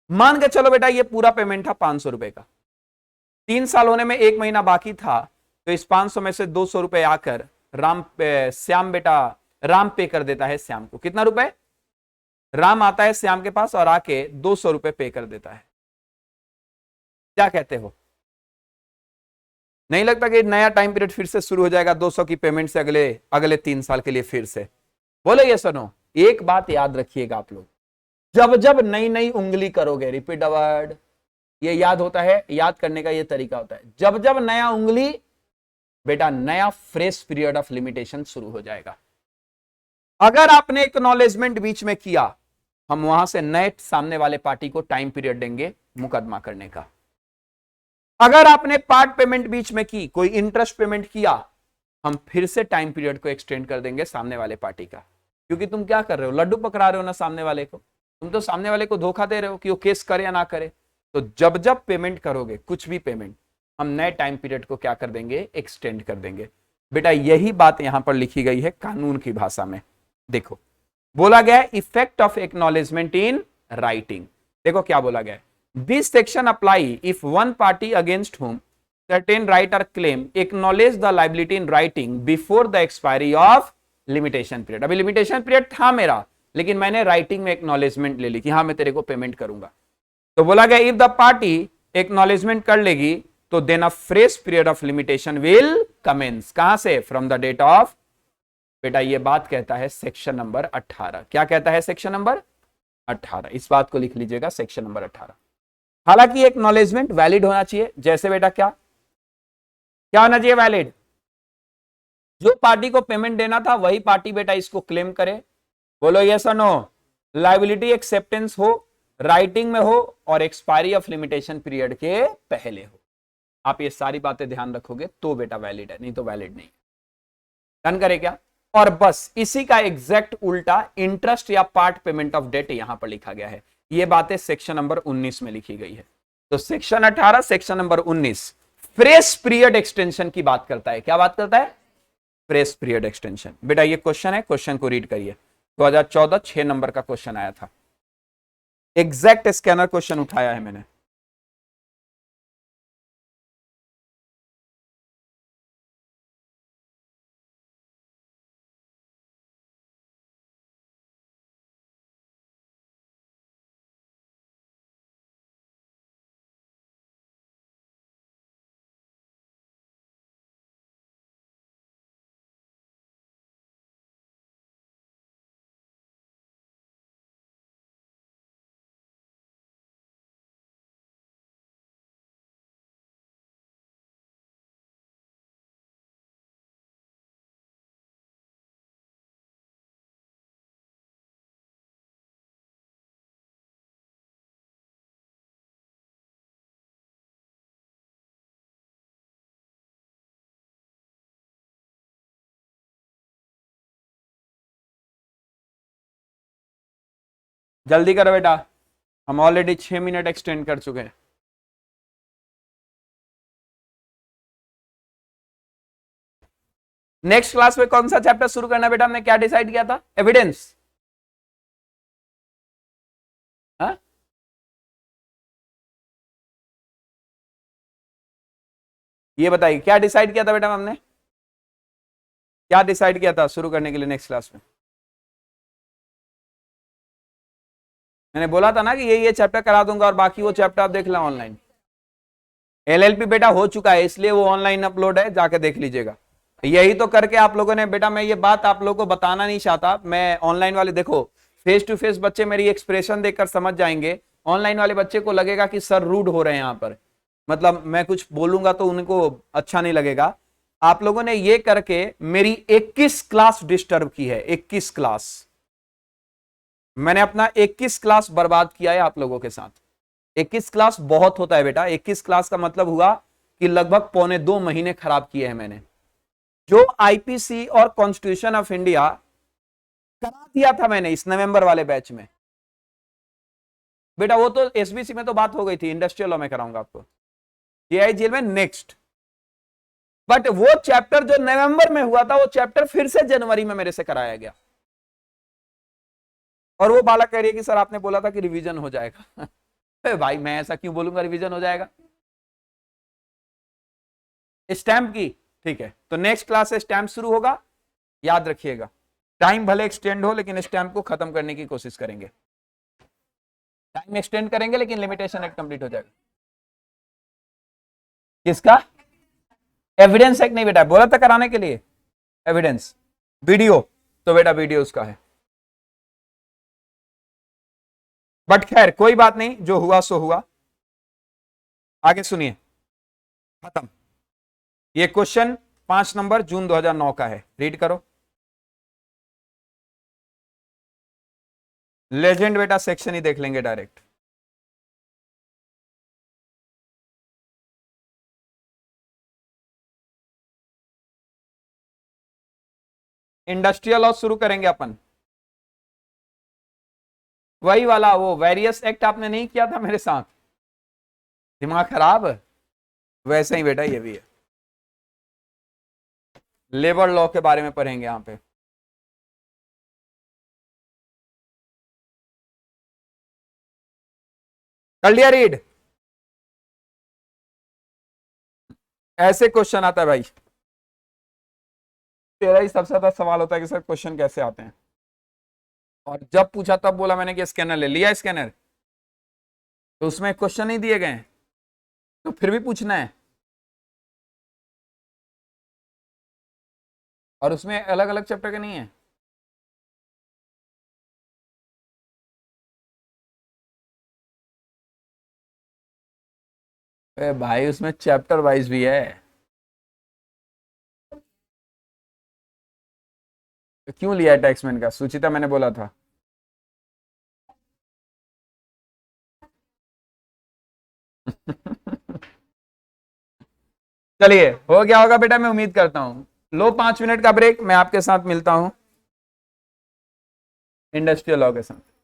मान के चलो बेटा ये पूरा पेमेंट था 500 रुपए का, 3 साल होने में 1 महीना बाकी था, तो इस 500 में से 200 रुपए आकर श्याम बेटा राम पे कर देता है श्याम को। कितना रुपए? राम आता है श्याम के पास और आके 200 रुपए पे कर देता है। क्या कहते हो? नहीं लगता कि नया टाइम पीरियड फिर से शुरू हो जाएगा 200 की पेमेंट से अगले अगले 3 साल के लिए फिर से? बोलो ये सुनो, एक बात याद रखिएगा आप लोग, जब जब नई नई उंगली करोगे, रिपीट द वर्ड, ये याद होता है, याद करने का ये तरीका होता है, जब जब नया उंगली बेटा नया फ्रेश पीरियड ऑफ लिमिटेशन शुरू हो जाएगा। अगर आपने एक्नॉलेजमेंट बीच में किया, हम वहां से नए सामने वाले पार्टी को टाइम पीरियड देंगे मुकदमा करने का। अगर आपने पार्ट पेमेंट बीच में की, कोई इंटरेस्ट पेमेंट किया, हम फिर से टाइम पीरियड को एक्सटेंड कर देंगे सामने वाले पार्टी का। क्योंकि तुम क्या कर रहे हो, लड्डू पकड़ा रहे हो ना सामने वाले को, तुम तो सामने वाले को धोखा दे रहे हो कि वो केस करे या ना करे। तो जब जब पेमेंट करोगे, कुछ भी पेमेंट, हम नए टाइम पीरियड को क्या कर देंगे, एक्सटेंड कर देंगे। बेटा यही बात यहां पर लिखी गई है कानून की भाषा में। देखो बोला गया effect of acknowledgement in writing. देखो क्या बोला गया, this section apply if one party against whom certain right or claim acknowledge the liability in writing before the expiry of limitation period। अभी लिमिटेशन पीरियड था मेरा, लेकिन मैंने राइटिंग में एक्नॉलेजमेंट ले ली कि हाँ मैं तेरे को पेमेंट करूंगा। तो बोला गया इफ द पार्टी एक्नॉलेजमेंट कर लेगी तो then a fresh period of limitation will commence. कहां से? From the date of. बेटा ये बात कहता है सेक्शन नंबर 18। क्या कहता है? Section number 18। इस बात को लिख लीजिएगा, सेक्शन नंबर 18। हालांकि एक्नॉलेजमेंट वैलिड होना चाहिए, जैसे बेटा क्या क्या होना चाहिए? वैलिड। जो पार्टी को पेमेंट देना था वही पार्टी बेटा इसको क्लेम करे। बोलो यस और नो। लायबिलिटी एक्सेप्टेंस हो, राइटिंग में हो और एक्सपायरी ऑफ लिमिटेशन पीरियड के पहले हो। आप ये सारी बातें ध्यान रखोगे तो बेटा वैलिड है, नहीं तो वैलिड नहीं। डन करे क्या? और बस इसी का एग्जैक्ट उल्टा इंटरेस्ट या पार्ट पेमेंट ऑफ डेट यहां पर लिखा गया है। ये बातें सेक्शन नंबर 19 में लिखी गई है। तो section 18 section number 19 fresh period extension की बात करता है। क्या बात करता है? Fresh period extension. बेटा ये क्वेश्चन है, क्वेश्चन को रीड करिए। 2014 6 नंबर का क्वेश्चन आया था, एग्जैक्ट स्कैनर क्वेश्चन उठाया है मैंने। जल्दी करो बेटा, हम ऑलरेडी 6 मिनट एक्सटेंड कर चुके हैं। नेक्स्ट क्लास में कौन सा चैप्टर शुरू करना है बेटा? हमने क्या डिसाइड किया था? एविडेंस। हाँ, ये बताइए क्या डिसाइड किया था बेटा हमने? क्या डिसाइड किया था शुरू करने के लिए नेक्स्ट क्लास में? मैंने बोला था ना कि ये चैप्टर करा दूंगा और बाकी वो चैप्टर आप देख लें ऑनलाइन। एलएलपी बेटा हो चुका है, इसलिए वो ऑनलाइन अपलोड है, जाके देख लीजिएगा। यही तो करके आप लोगों ने बेटा, मैं ये बात आप लोगों को बताना नहीं चाहता। मैं ऑनलाइन वाले देखो, फेस टू फेस बच्चे मेरी एक्सप्रेशन देखकर समझ जाएंगे, ऑनलाइन वाले बच्चे को लगेगा कि सर रूड हो रहे हैं यहाँ पर, मतलब मैं कुछ बोलूंगा तो उनको अच्छा नहीं लगेगा। आप लोगों ने ये करके मेरी 21 क्लास डिस्टर्ब की है। 21 क्लास मैंने अपना 21 क्लास बर्बाद किया है आप लोगों के साथ। 21 क्लास बहुत होता है बेटा। 21 क्लास का मतलब हुआ कि लगभग 1.25 महीने खराब किए हैं मैंने। जो आईपीसी और कॉन्स्टिट्यूशन ऑफ इंडिया करा दिया था मैंने इस नवंबर वाले बैच में बेटा, वो तो एसबीसी में तो बात हो गई थी, इंडस्ट्रियल लॉ में कराऊंगा आपको, जेआईजीएल में नेक्स्ट। बट वो चैप्टर जो नवंबर में हुआ था, वो चैप्टर फिर से जनवरी में मेरे से कराया गया। और वो बालक कह रही है कि सर आपने बोला था कि रिवीजन हो जाएगा। भाई मैं ऐसा क्यों बोलूंगा रिवीजन हो जाएगा? स्टैम्प की, ठीक है, तो नेक्स्ट क्लास से स्टैम्प शुरू होगा, याद रखिएगा। टाइम भले एक्सटेंड हो लेकिन स्टैम्प को खत्म करने की कोशिश करेंगे। टाइम एक्सटेंड करेंगे लेकिन लिमिटेशन एक्ट कंप्लीट हो जाएगा। किसका? एविडेंस एक्ट नहीं बेटा, बोला था कराने के लिए एविडेंस। वीडियो तो बेटा वीडियो उसका है। बट खैर कोई बात नहीं, जो हुआ सो हुआ। आगे सुनिए, खत्म। ये क्वेश्चन 5 नंबर जून 2009 का है, रीड करो। लेजेंड बेटा सेक्शन ही देख लेंगे डायरेक्ट। इंडस्ट्रियल लॉ शुरू करेंगे अपन, वही वाला। वो वेरियस एक्ट आपने नहीं किया था मेरे साथ, दिमाग खराब। वैसे ही बेटा ये भी है। लेबर लॉ के बारे में पढ़ेंगे यहां पे। कर लिया रीड? ऐसे क्वेश्चन आता है भाई, तेरा ही सबसे ज्यादा सवाल होता है कि सर क्वेश्चन कैसे आते हैं। और जब पूछा तब बोला मैंने कि स्कैनर ले लिया, स्कैनर तो उसमें क्वेश्चन नहीं दिए गए हैं, तो फिर भी पूछना है। और उसमें अलग अलग चैप्टर के नहीं है। भाई उसमें चैप्टर वाइज भी है। तो क्यों लिया है टैक्समैन का? सुचिता मैंने बोला था। चलिए हो गया होगा बेटा, मैं उम्मीद करता हूं। लो 5 मिनट का ब्रेक, मैं आपके साथ मिलता हूं इंडस्ट्रियल लॉ के साथ।